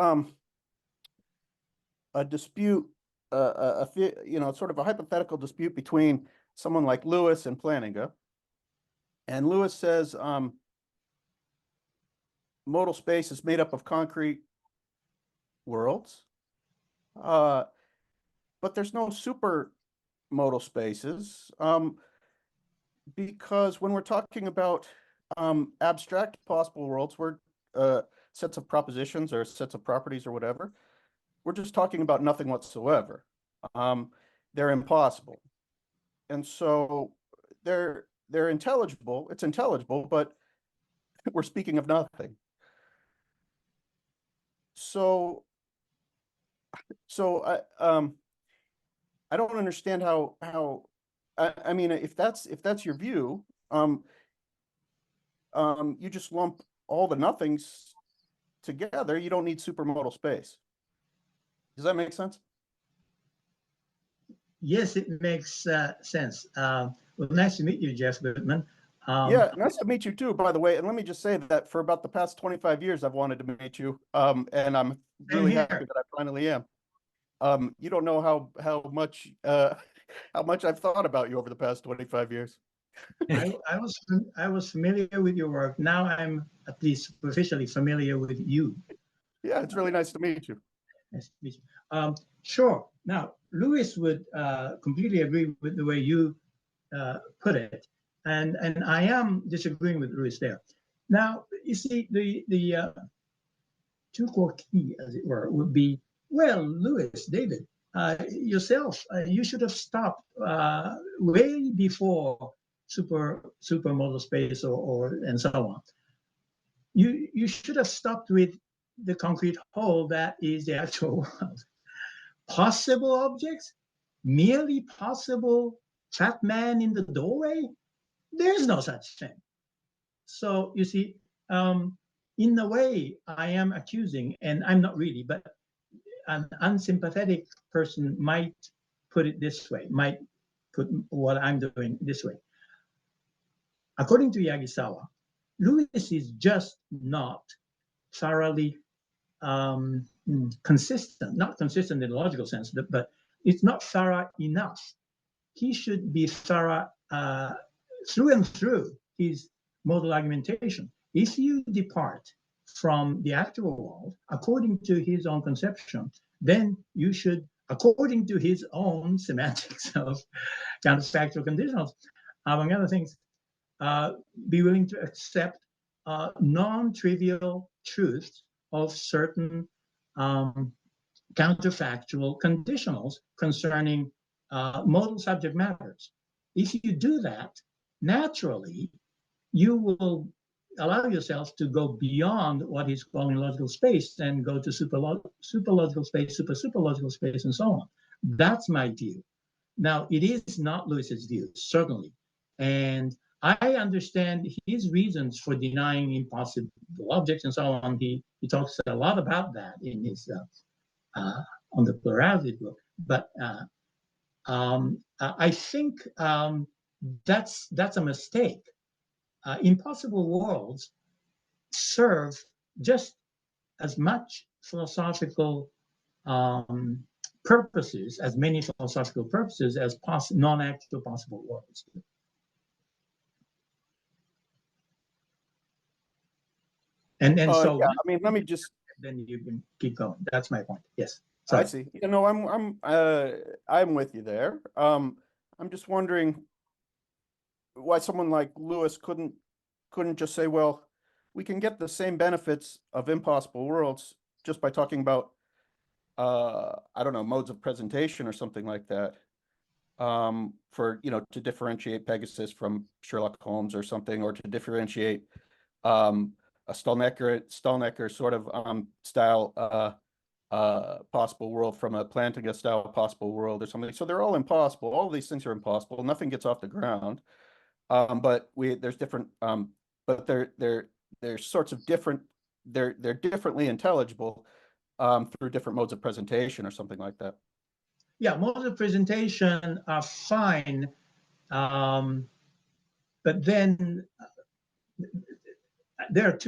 a dispute, sort of a hypothetical dispute between someone like Lewis and Plantinga. And Lewis says modal space is made up of concrete worlds, but there's no super modal spaces, because when we're talking about abstract possible worlds, we're sets of propositions or sets of properties or whatever, we're just talking about nothing whatsoever. They're impossible. And so they're intelligible, it's intelligible, but we're speaking of nothing. So I don't understand how I mean, if that's your view, you just lump all the nothings together. You don't need supermodal space. Does that make sense? Yes, it makes sense. Well, nice to meet you, Jeff Goodman. Yeah, nice to meet you too, by the way. And let me just say that for about the past 25 years, I've wanted to meet you, and I'm really happy that I finally am. You don't know how much I've thought about you over the past 25 years. I was familiar with your work. Now I'm at least superficially familiar with you. Yeah, it's really nice to meet you. Nice to meet you. Sure. Now, Lewis would completely agree with the way you put it, and I am disagreeing with Lewis there. Now, you see, the two core key, as it were, would be, well, Lewis, David, yourself, you should have stopped way before supermodal space or and so on. You should have stopped with the concrete whole that is the actual world. Possible objects, merely possible fat man in the doorway? There's no such thing. So you see, in a way, I am accusing, and I'm not really, but an unsympathetic person might put it this way, might put what I'm doing this way. According to Yagisawa, Lewis is just not thoroughly consistent, not consistent in the logical sense, but it's not thorough enough. He should be thorough through and through his modal argumentation. If you depart from the actual world according to his own conception, then you should, according to his own semantics of counterfactual conditionals, among other things, be willing to accept non-trivial truths of certain counterfactual conditionals concerning modal subject matters. If you do that, naturally, you will allow yourself to go beyond what he's calling logical space and go to superlogical space, superlogical space, and so on. That's my view. Now, it is not Lewis's view, certainly. And I understand his reasons for denying impossible objects and so on. He talks a lot about that in his on the plurality book. But I think that's a mistake. Impossible worlds serve just as much philosophical purposes, as many philosophical purposes as non-actual possible worlds do. And so, yeah, I mean, let me just. Then you can keep going. That's my point. Yes. I Sorry. see. You know, I'm with you there. I'm just wondering why someone like Lewis couldn't just say, well, we can get the same benefits of impossible worlds just by talking about I don't know, modes of presentation or something like that. For, you know, to differentiate Pegasus from Sherlock Holmes or something, or to differentiate a Stalnecker sort of style possible world from a Plantinga style possible world or something. So they're all impossible. All of these things are impossible. Nothing gets off the ground. But there's different but they're sorts of different, they're differently intelligible through different modes of presentation or something like that. Yeah, modes of presentation are fine, but then there are at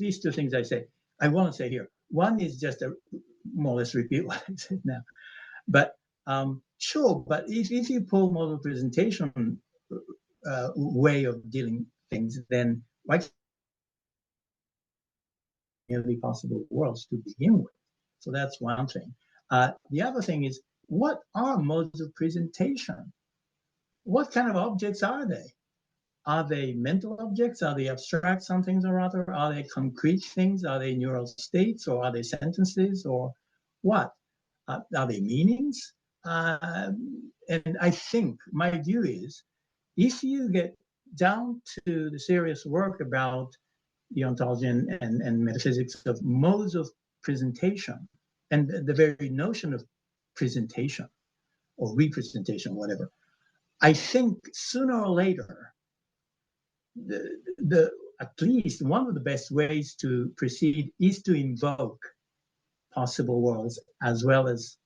least two things I want to say here. One is just a more or less repeat what I said now. But sure, but if you pull model presentation way of dealing things, then why can't nearly possible worlds to begin with? So that's one thing. The other thing is, what are modes of presentation? What kind of objects are they? Are they mental objects? Are they abstract somethings or other? Are they concrete things? Are they neural states, or are they sentences, or what? Are they meanings? And I think my view is, if you get down to the serious work about the ontology and metaphysics of modes of presentation, and the very notion of presentation or representation, whatever, I think sooner or later, at least one of the best ways to proceed is to invoke possible worlds as well as,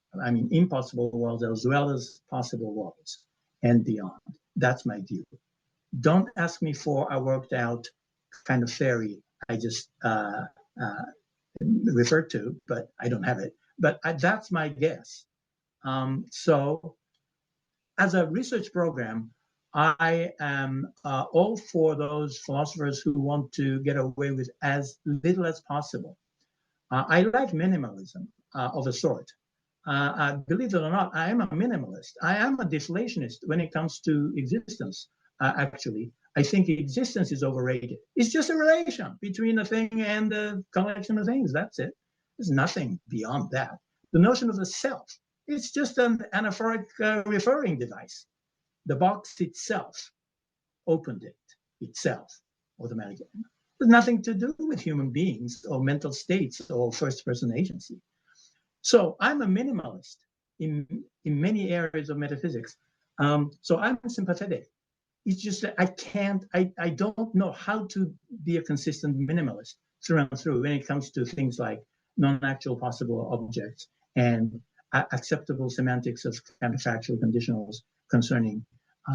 impossible worlds as well as possible worlds and beyond. That's my view. Don't ask me for a worked out kind of theory I just referred to, but I don't have it. But that's my guess. So as a research program, I am all for those philosophers who want to get away with as little as possible. I like minimalism of a sort. Believe it or not, I am a minimalist. I am a deflationist when it comes to existence, actually. I think existence is overrated. It's just a relation between a thing and a collection of things. That's it. There's nothing beyond that. The notion of the self, it's just an anaphoric referring device. The box itself opened it itself automatically. There's nothing to do with human beings or mental states or first-person agency. So I'm a minimalist in many areas of metaphysics. So I'm sympathetic. It's just that I don't know how to be a consistent minimalist through and through when it comes to things like non-actual possible objects and acceptable semantics of counterfactual conditionals concerning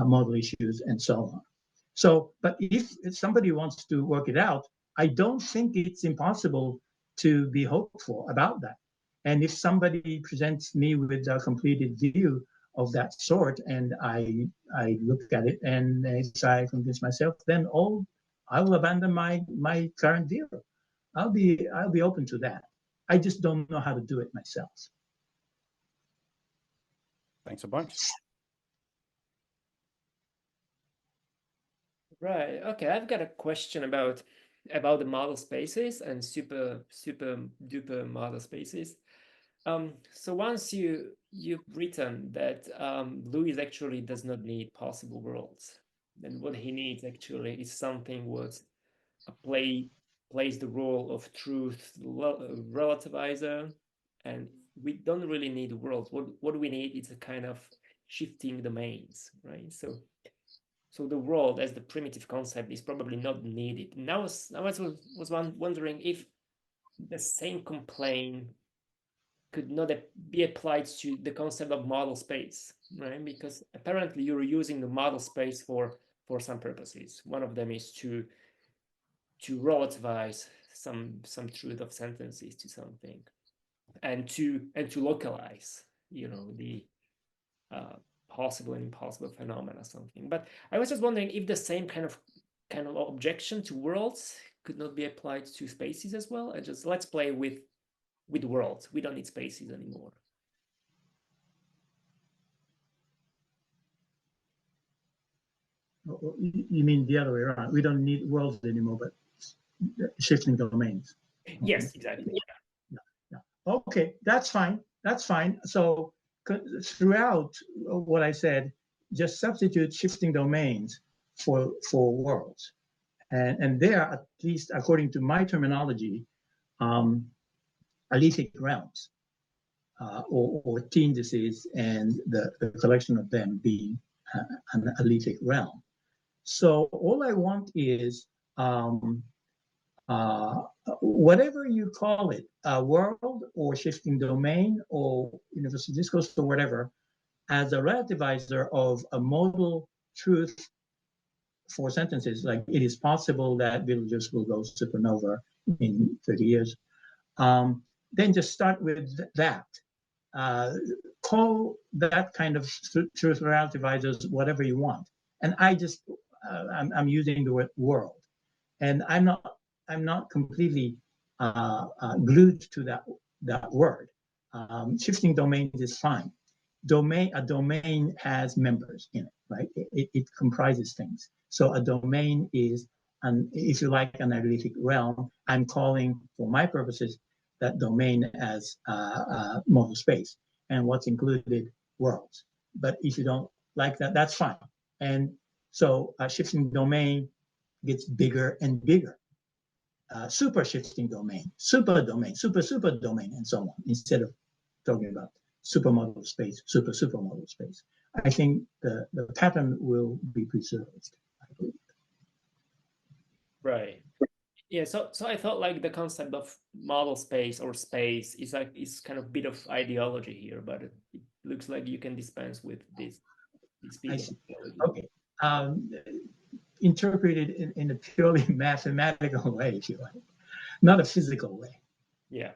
modal issues and so on. So, but if somebody wants to work it out, I don't think it's impossible to be hopeful about that. And if somebody presents me with a completed view of that sort, and I look at it and if I convince myself, then I will abandon my current view. I'll be open to that. I just don't know how to do it myself. Thanks a bunch. Right. Okay. I've got a question about the model spaces and super duper model spaces. So once you've written that Louis actually does not need possible worlds, then what he needs actually is something what plays the role of truth-relativizer, and we don't really need worlds. What we need is a kind of shifting domains, right? So the world as the primitive concept is probably not needed. Now I was wondering if the same complaint could not be applied to the concept of model space, right? Because apparently you're using the model space for some purposes. One of them is to relativize some truth of sentences to something, and to localize, the possible and impossible phenomena or something. But I was just wondering if the same kind of objection to worlds could not be applied to spaces as well. And just let's play with worlds. We don't need spaces anymore. You mean the other way around? We don't need worlds anymore, but shifting domains. Yes, exactly. Yeah. Okay, that's fine. That's fine. So throughout what I said, just substitute shifting domains for worlds, and they are, at least according to my terminology, alethic realms, or t indices, and the collection of them being an alethic realm. So all I want is whatever you call it, a world or shifting domain or universal discourse or whatever, as a relativizer of a modal truth for sentences, like it is possible that villagers will go supernova in 30 years, then just start with that. Call that kind of truth relativizers whatever you want. And I just, I'm using the word world. And I'm not completely glued to that word. Shifting domains is fine. A domain has members in it, right? It comprises things. So a domain is, if you like, an analytic realm. I'm calling, for my purposes, that domain as modal space, and what's included, worlds. But if you don't like that, that's fine. And so a shifting domain gets bigger and bigger. Super shifting domain, super domain, super domain, and so on, instead of talking about supermodal space, supermodal space. I think the pattern will be preserved, I believe. Right. Yeah, so I thought like the concept of model space or space is kind of bit of ideology here, but it looks like you can dispense with this piece of ideology. Okay. Interpreted in a purely mathematical way, if you like, not a physical way. Yeah.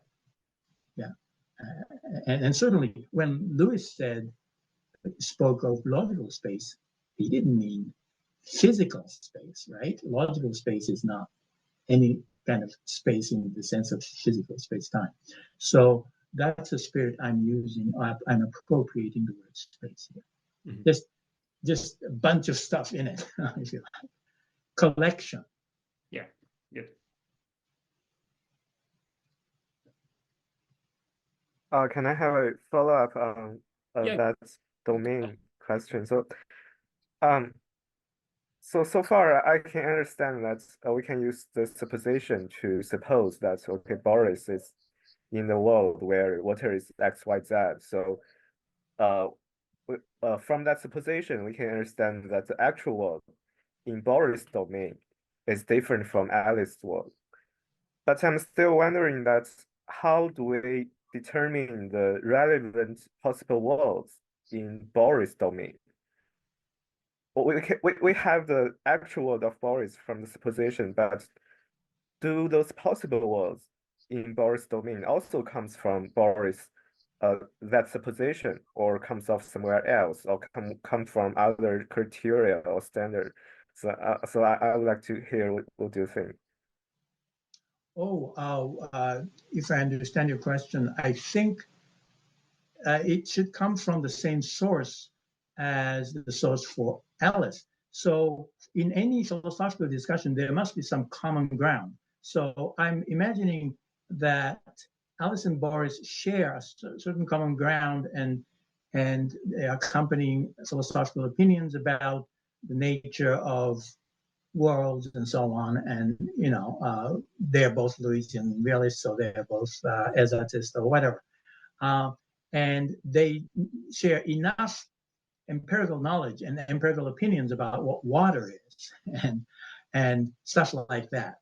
Yeah. And certainly when Lewis spoke of logical space, he didn't mean physical space, right? Logical space is not any kind of space in the sense of physical space-time. So that's the spirit I'm using. I'm appropriating the word space here. Mm-hmm. Just a bunch of stuff in it, if you like. Collection. Yeah, good. Can I have a follow-up on that domain question? So, so far I can understand that we can use the supposition to suppose that, okay, Boris is in the world where water is X, Y, Z. So from that supposition, we can understand that the actual world in Boris' domain is different from Alice's world. But I'm still wondering that how do we determine the relevant possible worlds in Boris' domain? We have the actual world of Boris from the supposition, but do those possible worlds in Boris' domain also comes from Boris, that supposition, or comes off somewhere else, or come from other criteria or standard? So, I would like to hear what do you think? If I understand your question, I think it should come from the same source as the source for Alice. So in any philosophical discussion, there must be some common ground. So I'm imagining that Alice and Boris share a certain common ground and accompanying philosophical opinions about the nature of worlds and so on. And, they're both Lewisian realists, so they're both exotists or whatever. And they share enough empirical knowledge and empirical opinions about what water is and stuff like that.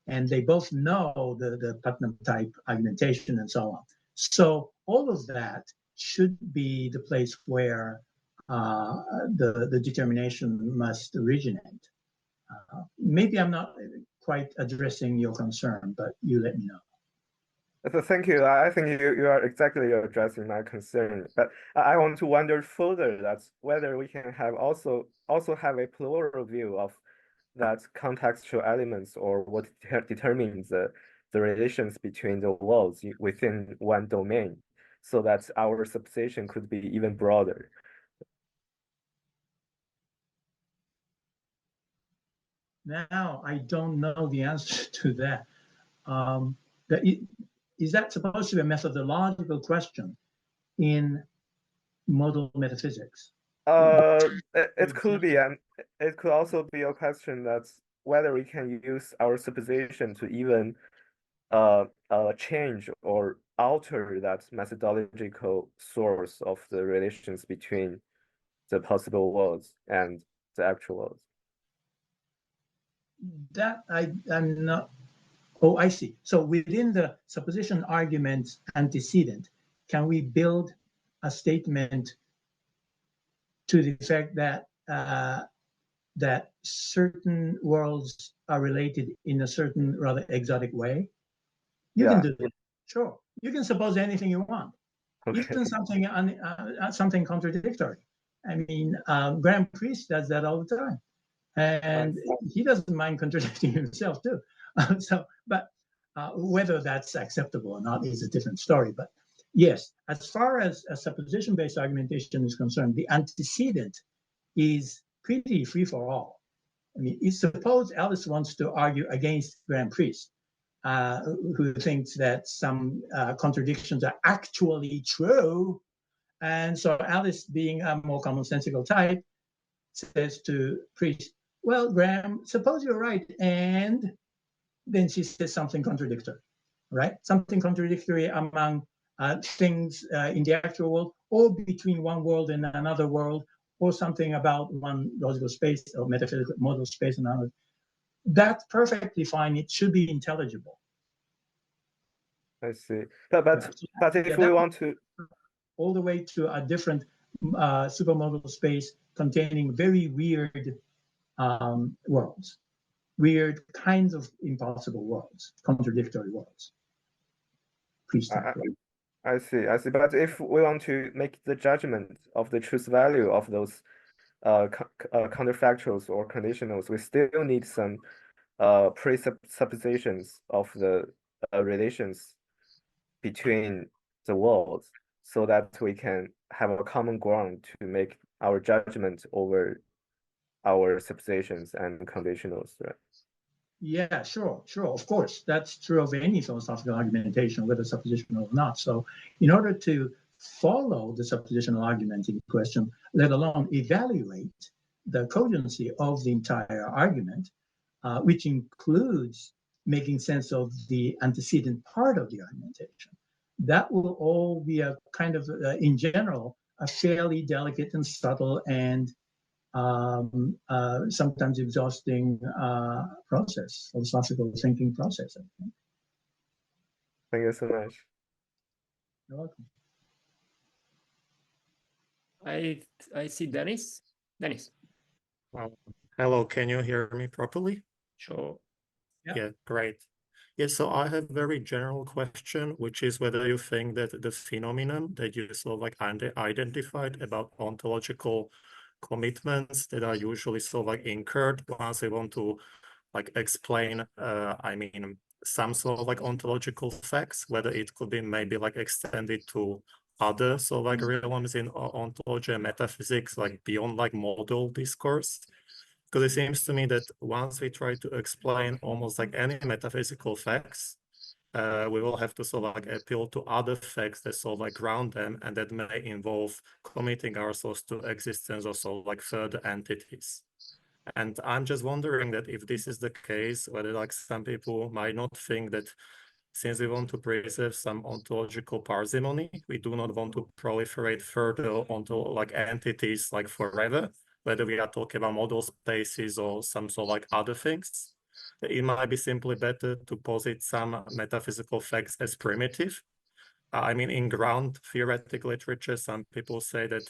And they both know the Putnam type argumentation and so on. So all of that should be the place where the determination must originate. Maybe I'm not quite addressing your concern, but you let me know. So thank you. I think you are exactly addressing my concern. But I want to wonder further that whether we can have also have a plural view of that contextual elements or what determines the relations between the worlds within one domain, so that our supposition could be even broader. Now, I don't know the answer to that. Is that supposed to be a methodological question in modal metaphysics? It could be, and it could also be a question that's whether we can use our supposition to even change or alter that methodological source of the relations between the possible worlds and the actual worlds. That I'm not. Oh, I see. So within the supposition argument antecedent, can we build a statement to the effect that that certain worlds are related in a certain rather exotic way? You can do that. Sure. You can suppose anything you want, even something contradictory. I mean, Graham Priest does that all the time, and he doesn't mind contradicting himself too. But whether that's acceptable or not is a different story. But yes, as far as a supposition-based argumentation is concerned, the antecedent is pretty free for all. I mean, suppose Alice wants to argue against Graham Priest, who thinks that some contradictions are actually true. And so Alice, being a more commonsensical type, says to Priest, well, Graham, suppose you're right. And then she says something contradictory, right? Something contradictory among things in the actual world, or between one world and another world, or something about one logical space or metaphysical modal space and another. That's perfectly fine. It should be intelligible. I see. But if we want to all the way to a different supermodal space containing very weird worlds, weird kinds of impossible worlds, contradictory worlds. I see. But if we want to make the judgment of the truth value of those counterfactuals or conditionals, we still need some presuppositions of the relations between the worlds, so that we can have a common ground to make our judgment over our suppositions and conditionals, right? Yeah, sure. Of course, that's true of any philosophical argumentation, whether suppositional or not. So in order to follow the suppositional argument in question, let alone evaluate the cogency of the entire argument, which includes making sense of the antecedent part of the argumentation, that will all be a kind of, in general, a fairly delicate and subtle and sometimes exhausting process, philosophical thinking process, I think. Thank you so much. You're welcome. I see Dennis. Dennis. Hello, can you hear me properly? Sure. Yeah, great. Yeah, so I have a very general question, which is whether you think that the phenomenon that you sort of like identified about ontological commitments that are usually sort of like incurred once they want to like explain, I mean, some sort of like ontological facts, whether it could be maybe like extended to other sort of like realms in ontology and metaphysics, like beyond like modal discourse. Because it seems to me that once we try to explain almost like any metaphysical facts, we will have to sort of like appeal to other facts that sort of like ground them, and that may involve committing ourselves to existence of sort of like further entities. And I'm just wondering that if this is the case, whether like some people might not think that since we want to preserve some ontological parsimony, we do not want to proliferate further onto like entities like forever, whether we are talking about model spaces or some sort of like other things. It might be simply better to posit some metaphysical facts as primitive. I mean, in ground theoretical literature, some people say that,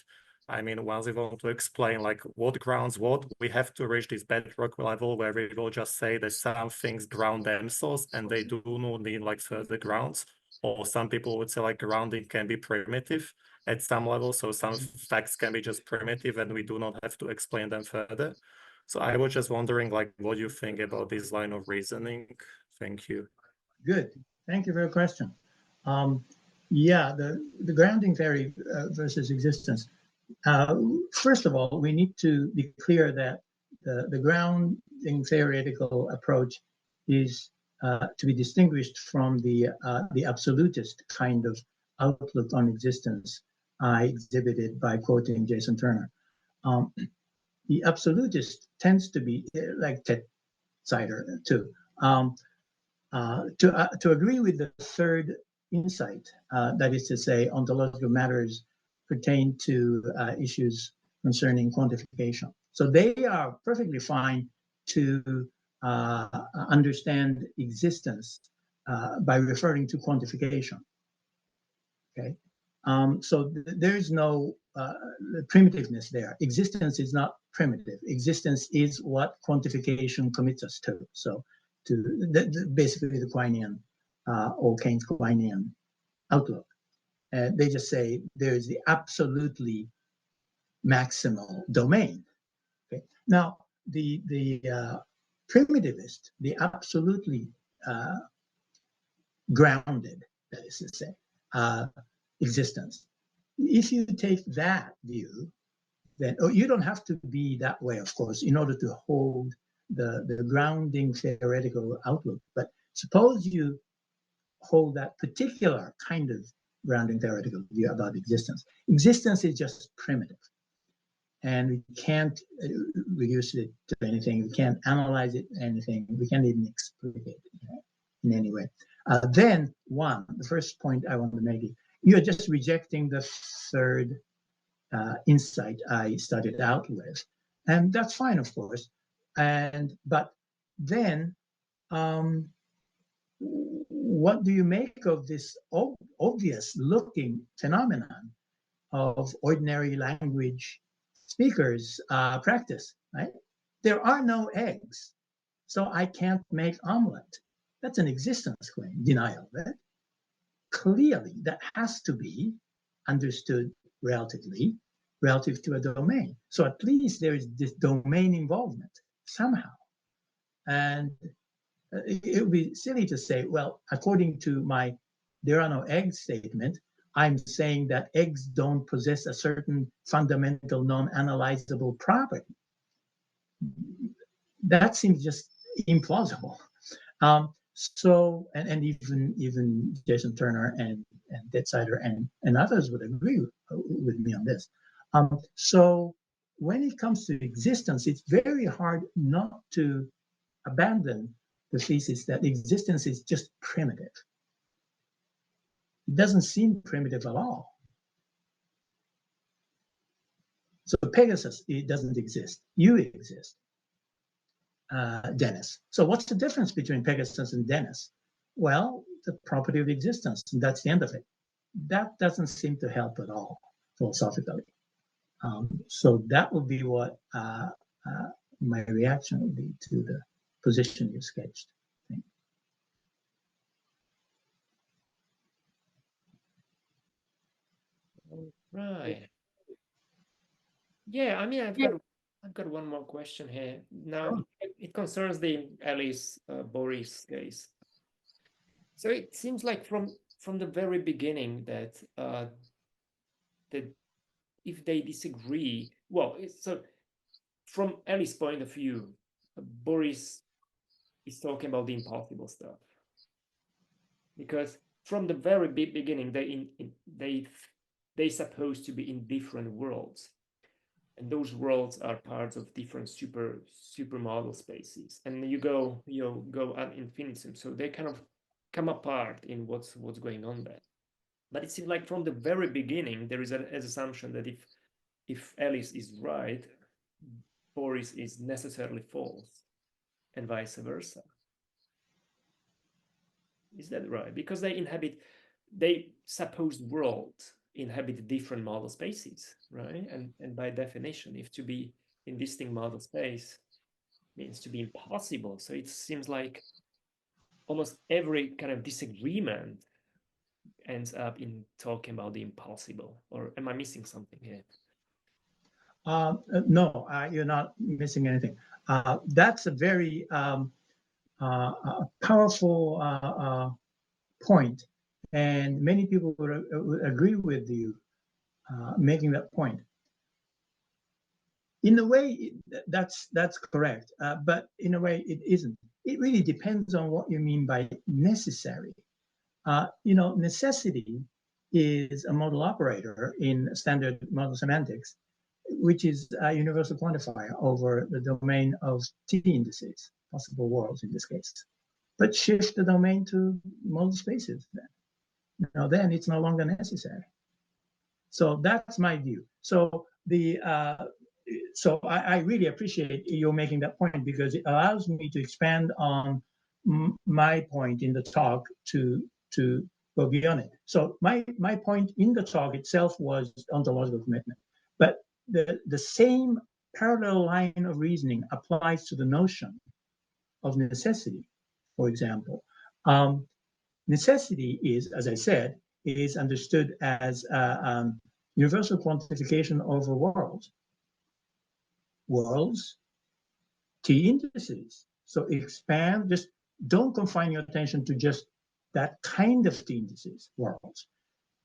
I mean, once we want to explain like what grounds what, we have to reach this bedrock level where we will just say that some things ground themselves and they do not need like further grounds. Or some people would say like grounding can be primitive at some level. So some facts can be just primitive and we do not have to explain them further. So I was just wondering like what you think about this line of reasoning. Thank you. Good. Thank you for your question. Yeah, the grounding theory versus existence. First of all, we need to be clear that the grounding theoretical approach is to be distinguished from the absolutist kind of outlook on existence I exhibited by quoting Jason Turner. The absolutist tends to be like Ted Sider too. To agree with the third insight, that is to say, ontological matters pertain to issues concerning quantification. So they are perfectly fine to understand existence by referring to quantification. Okay, so there is no primitiveness there. Existence is not primitive. Existence is what quantification commits us to. So basically the Quinean or Keynes Quinean outlook. They just say there is the absolutely maximal domain. Okay. Now the primitivist, the absolutely grounded, that is to say, existence. If you take that view, then you don't have to be that way, of course, in order to hold the grounding theoretical outlook. But suppose you hold that particular kind of grounding theoretical view about existence. Existence is just primitive. And we can't reduce it to anything. We can't analyze it anything. We can't even explicate it in any way. Then the first point I want to make is you're just rejecting the third insight I started out with. And that's fine, of course. But then what do you make of this obvious looking phenomenon of ordinary language speakers practice, right? There are no eggs, so I can't make omelet. That's an existence claim, denial, right? Clearly, that has to be understood relatively, relative to a domain. So at least there is this domain involvement somehow. And it would be silly to say, well, according to my there are no eggs statement, I'm saying that eggs don't possess a certain fundamental non-analyzable property. That seems just implausible. So, and even Jason Turner and Detzider and others would agree with me on this. So when it comes to existence, it's very hard not to abandon the thesis that existence is just primitive. It doesn't seem primitive at all. So Pegasus, it doesn't exist. You exist, Dennis. So what's the difference between Pegasus and Dennis? Well, the property of existence, and that's the end of it. That doesn't seem to help at all philosophically. So that would be what my reaction would be to the position you sketched. Right. Yeah, I mean, I've got one more question here. Now, it concerns the Alice Boris case. So it seems like from the very beginning that that if they disagree, well, so from Alice's point of view, Boris is talking about the impossible stuff, because from the very beginning they supposed to be in different worlds, and those worlds are parts of different super model spaces, and you go ad infinitum, so they kind of come apart in what's going on there. But it seems like from the very beginning there is an assumption that if Alice is right, Boris is necessarily false, and vice versa. Is that right? Because they supposed worlds inhabit different model spaces, right? And by definition, if to be in distinct model space means to be impossible. So it seems like almost every kind of disagreement ends up in talking about the impossible. Or am I missing something here? No, you're not missing anything. That's a very powerful point, and many people would agree with you making that point. In a way, that's correct, but in a way, it isn't. It really depends on what you mean by necessary. Necessity is a modal operator in standard model semantics, which is a universal quantifier over the domain of T indices, possible worlds in this case. But shift the domain to model spaces, then it's no longer necessary. So that's my view. So I really appreciate you making that point, because it allows me to expand on my point in the talk to go beyond it. So my point in the talk itself was ontological commitment, but the same parallel line of reasoning applies to the notion of necessity. For example, necessity is, as I said, is understood as universal quantification over worlds. Worlds, T indices. So expand, just don't confine your attention to just that kind of T indices, worlds.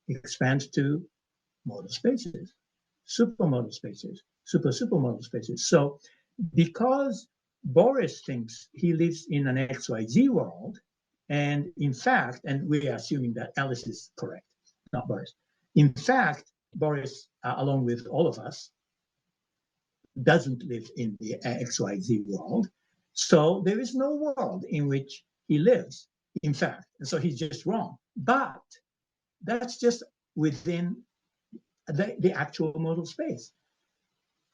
Expand to modal spaces, supermodal spaces, supermodal spaces. So because Boris thinks he lives in an XYZ world, and in fact, and we are assuming that Alice is correct, not Boris. In fact, Boris, along with all of us, doesn't live in the XYZ world. So there is no world in which he lives, in fact. And so he's just wrong. But that's just within the actual modal space.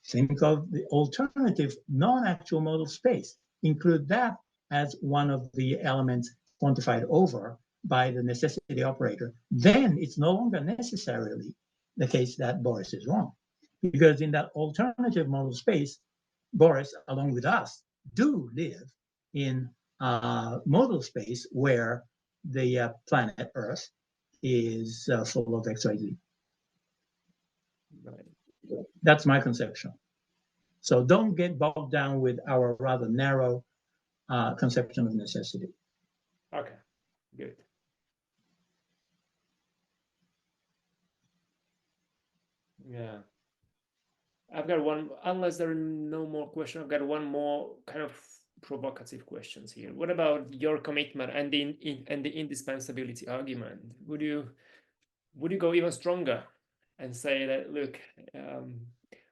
Think of the alternative non-actual modal space. Include that as one of the elements quantified over by the necessity operator. Then it's no longer necessarily the case that Boris is wrong. Because in that alternative modal space, Boris, along with us, do live in modal space where the planet Earth is full of XYZ. Right. That's my conception. So don't get bogged down with our rather narrow conception of necessity. Okay, good. Yeah. I've got one, unless there are no more questions, I've got one more kind of provocative questions here. What about your commitment and the indispensability argument? Would you go even stronger and say that, look,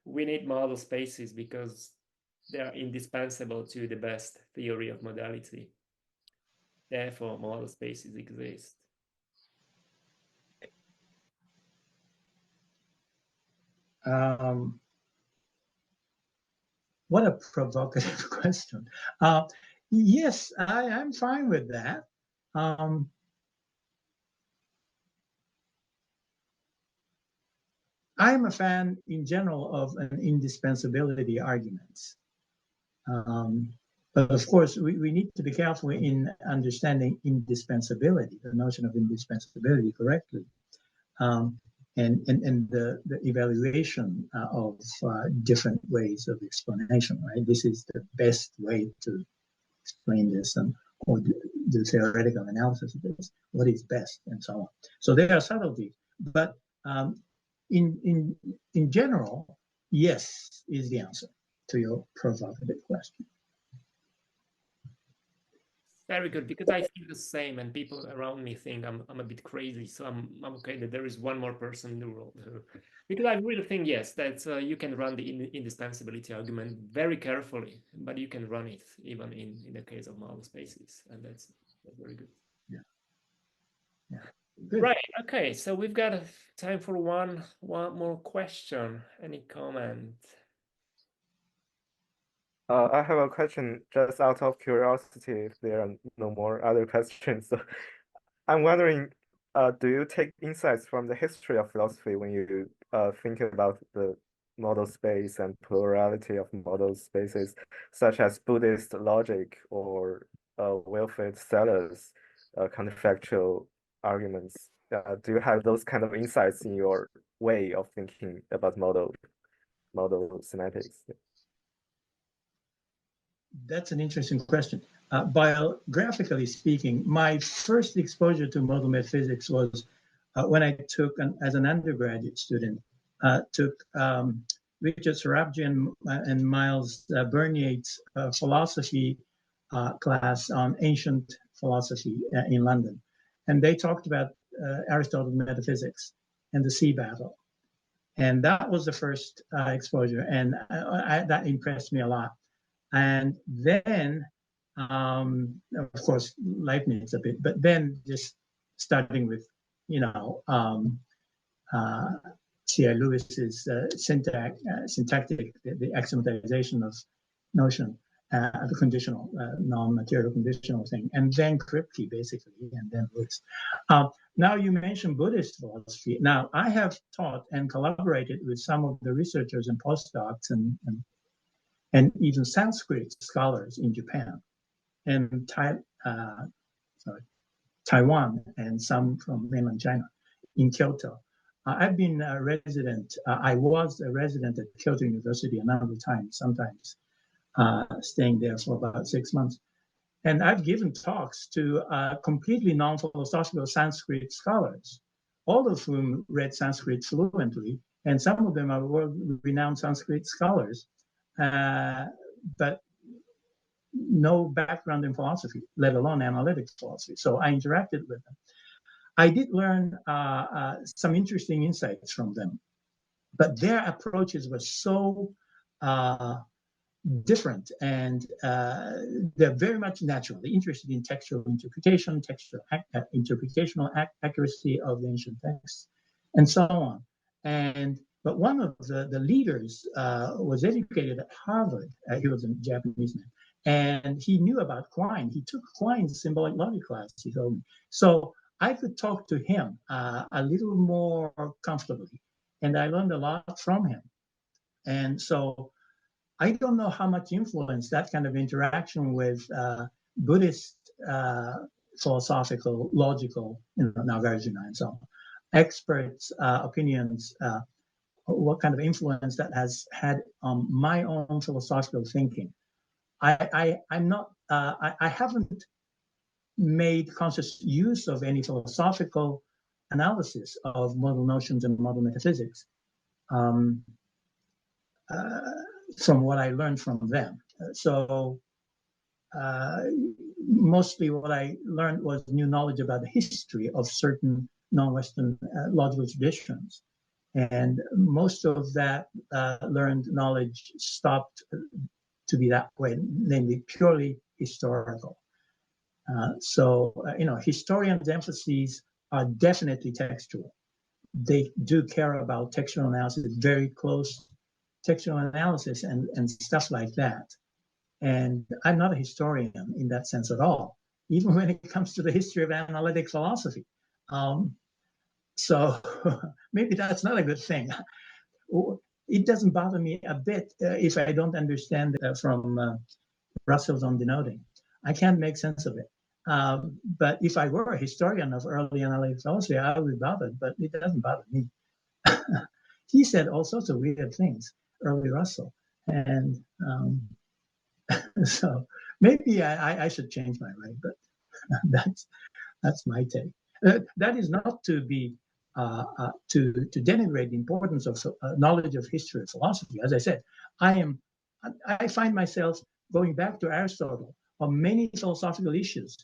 we need model spaces because they are indispensable to the best theory of modality. Therefore, model spaces exist. What a provocative question. Yes, I'm fine with that. I'm a fan in general of an indispensability arguments. But of course, we need to be careful in understanding indispensability, the notion of indispensability correctly, and the evaluation of different ways of explanation, right? This is the best way to explain this or do theoretical analysis of this, what is best, and so on. So there are subtleties, but in general, yes is the answer to your provocative question. Very good, because I feel the same, and people around me think I'm a bit crazy. So I'm okay that there is one more person in the world who, because I really think yes that you can run the indispensability argument very carefully, but you can run it even in the case of model spaces, and that's very good. Yeah. Good. Right. Okay. So we've got time for one more question. Any comment? I have a question just out of curiosity if there are no more other questions. So I'm wondering, do you take insights from the history of philosophy when you think about the model space and plurality of model spaces, such as Buddhist logic or welfare sellers, counterfactual arguments? Do you have those kind of insights in your way of thinking about model semantics? That's an interesting question. Biographically speaking, my first exposure to modal metaphysics was when I took, as an undergraduate student, took Richard Sorabji and Miles Burnyeat's philosophy class on ancient philosophy in London. And they talked about Aristotle's metaphysics and the sea battle. And that was the first exposure. And that impressed me a lot. And then, of course, Leibniz a bit, but then just starting with, C.I. Lewis's syntactic, the axiomatization of notion, the conditional, non-material conditional thing, and then Kripke, basically, and then Lewis. Now you mentioned Buddhist philosophy. Now, I have taught and collaborated with some of the researchers and postdocs and even Sanskrit scholars in Japan and Taiwan and some from mainland China in Kyoto. I've been a resident, I was a resident at Kyoto University a number of times, sometimes staying there for about 6 months. And I've given talks to completely non-philosophical Sanskrit scholars, all of whom read Sanskrit fluently, and some of them are world-renowned Sanskrit scholars. But no background in philosophy, let alone analytic philosophy. So I interacted with them. I did learn some interesting insights from them, but their approaches were so different, and they're very much naturally interested in textual interpretation, interpretational accuracy of the ancient texts, and so on. But one of the leaders was educated at Harvard. He was a Japanese man, and he knew about Quine. He took Quine's symbolic logic class, he told me. So I could talk to him a little more comfortably, and I learned a lot from him. And so I don't know how much influence that kind of interaction with Buddhist philosophical, logical, Nagarjuna and so on, experts' opinions, what kind of influence that has had on my own philosophical thinking. I haven't made conscious use of any philosophical analysis of modal notions and modal metaphysics from what I learned from them. So mostly what I learned was new knowledge about the history of certain non-Western logical traditions. And most of that learned knowledge stopped to be that way, namely purely historical. Historians' emphases are definitely textual. They do care about textual analysis, very close textual analysis and stuff like that. And I'm not a historian in that sense at all, even when it comes to the history of analytic philosophy. So maybe that's not a good thing. It doesn't bother me a bit if I don't understand from Russell's on denoting. I can't make sense of it. But if I were a historian of early analytic philosophy, I would be bothered, but it doesn't bother me. He said all sorts of weird things, early Russell. And so maybe I should change my mind, but that's my take. That is not to be to denigrate the importance of knowledge of history of philosophy. As I said, I find myself going back to Aristotle on many philosophical issues,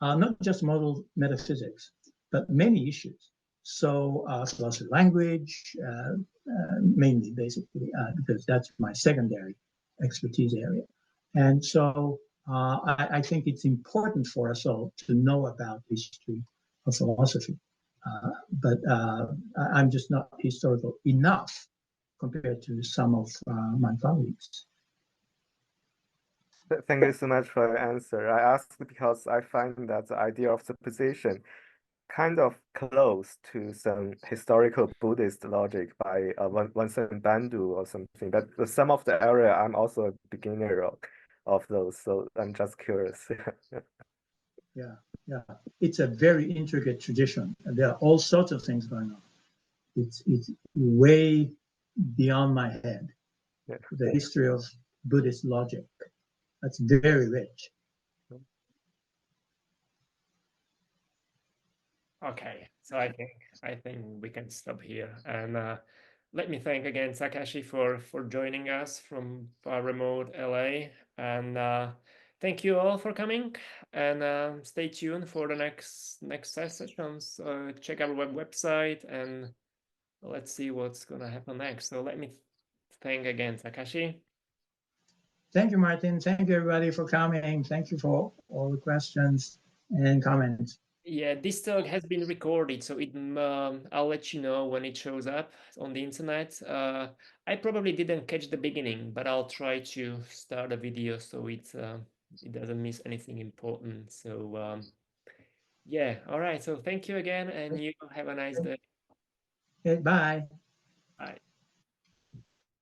not just modal metaphysics, but many issues. So philosophy of language, mainly, basically, because that's my secondary expertise area. And so I think it's important for us all to know about history of philosophy. But I'm just not historical enough compared to some of my colleagues. Thank you so much for your answer. I asked because I find that the idea of supposition kind of close to some historical Buddhist logic by Vincent Bandu or something. But some of the area I'm also a beginner of those, so I'm just curious. Yeah, it's a very intricate tradition. There are all sorts of things going on. It's way beyond my head. Yeah. The history of Buddhist logic. That's very rich. Okay, so I think we can stop here, and let me thank again Takashi for joining us from remote LA, and thank you all for coming, and stay tuned for the next sessions. Check our website, and let's see what's gonna happen next. So let me thank again Takashi. Thank you, Martin. Thank you, everybody, for coming. Thank you for all the questions and comments. Yeah, this talk has been recorded, so I'll let you know when it shows up on the internet. I probably didn't catch the beginning, but I'll try to start a video so it doesn't miss anything important. So yeah, all right. So thank you again, and you have a nice day. Okay, bye. Bye.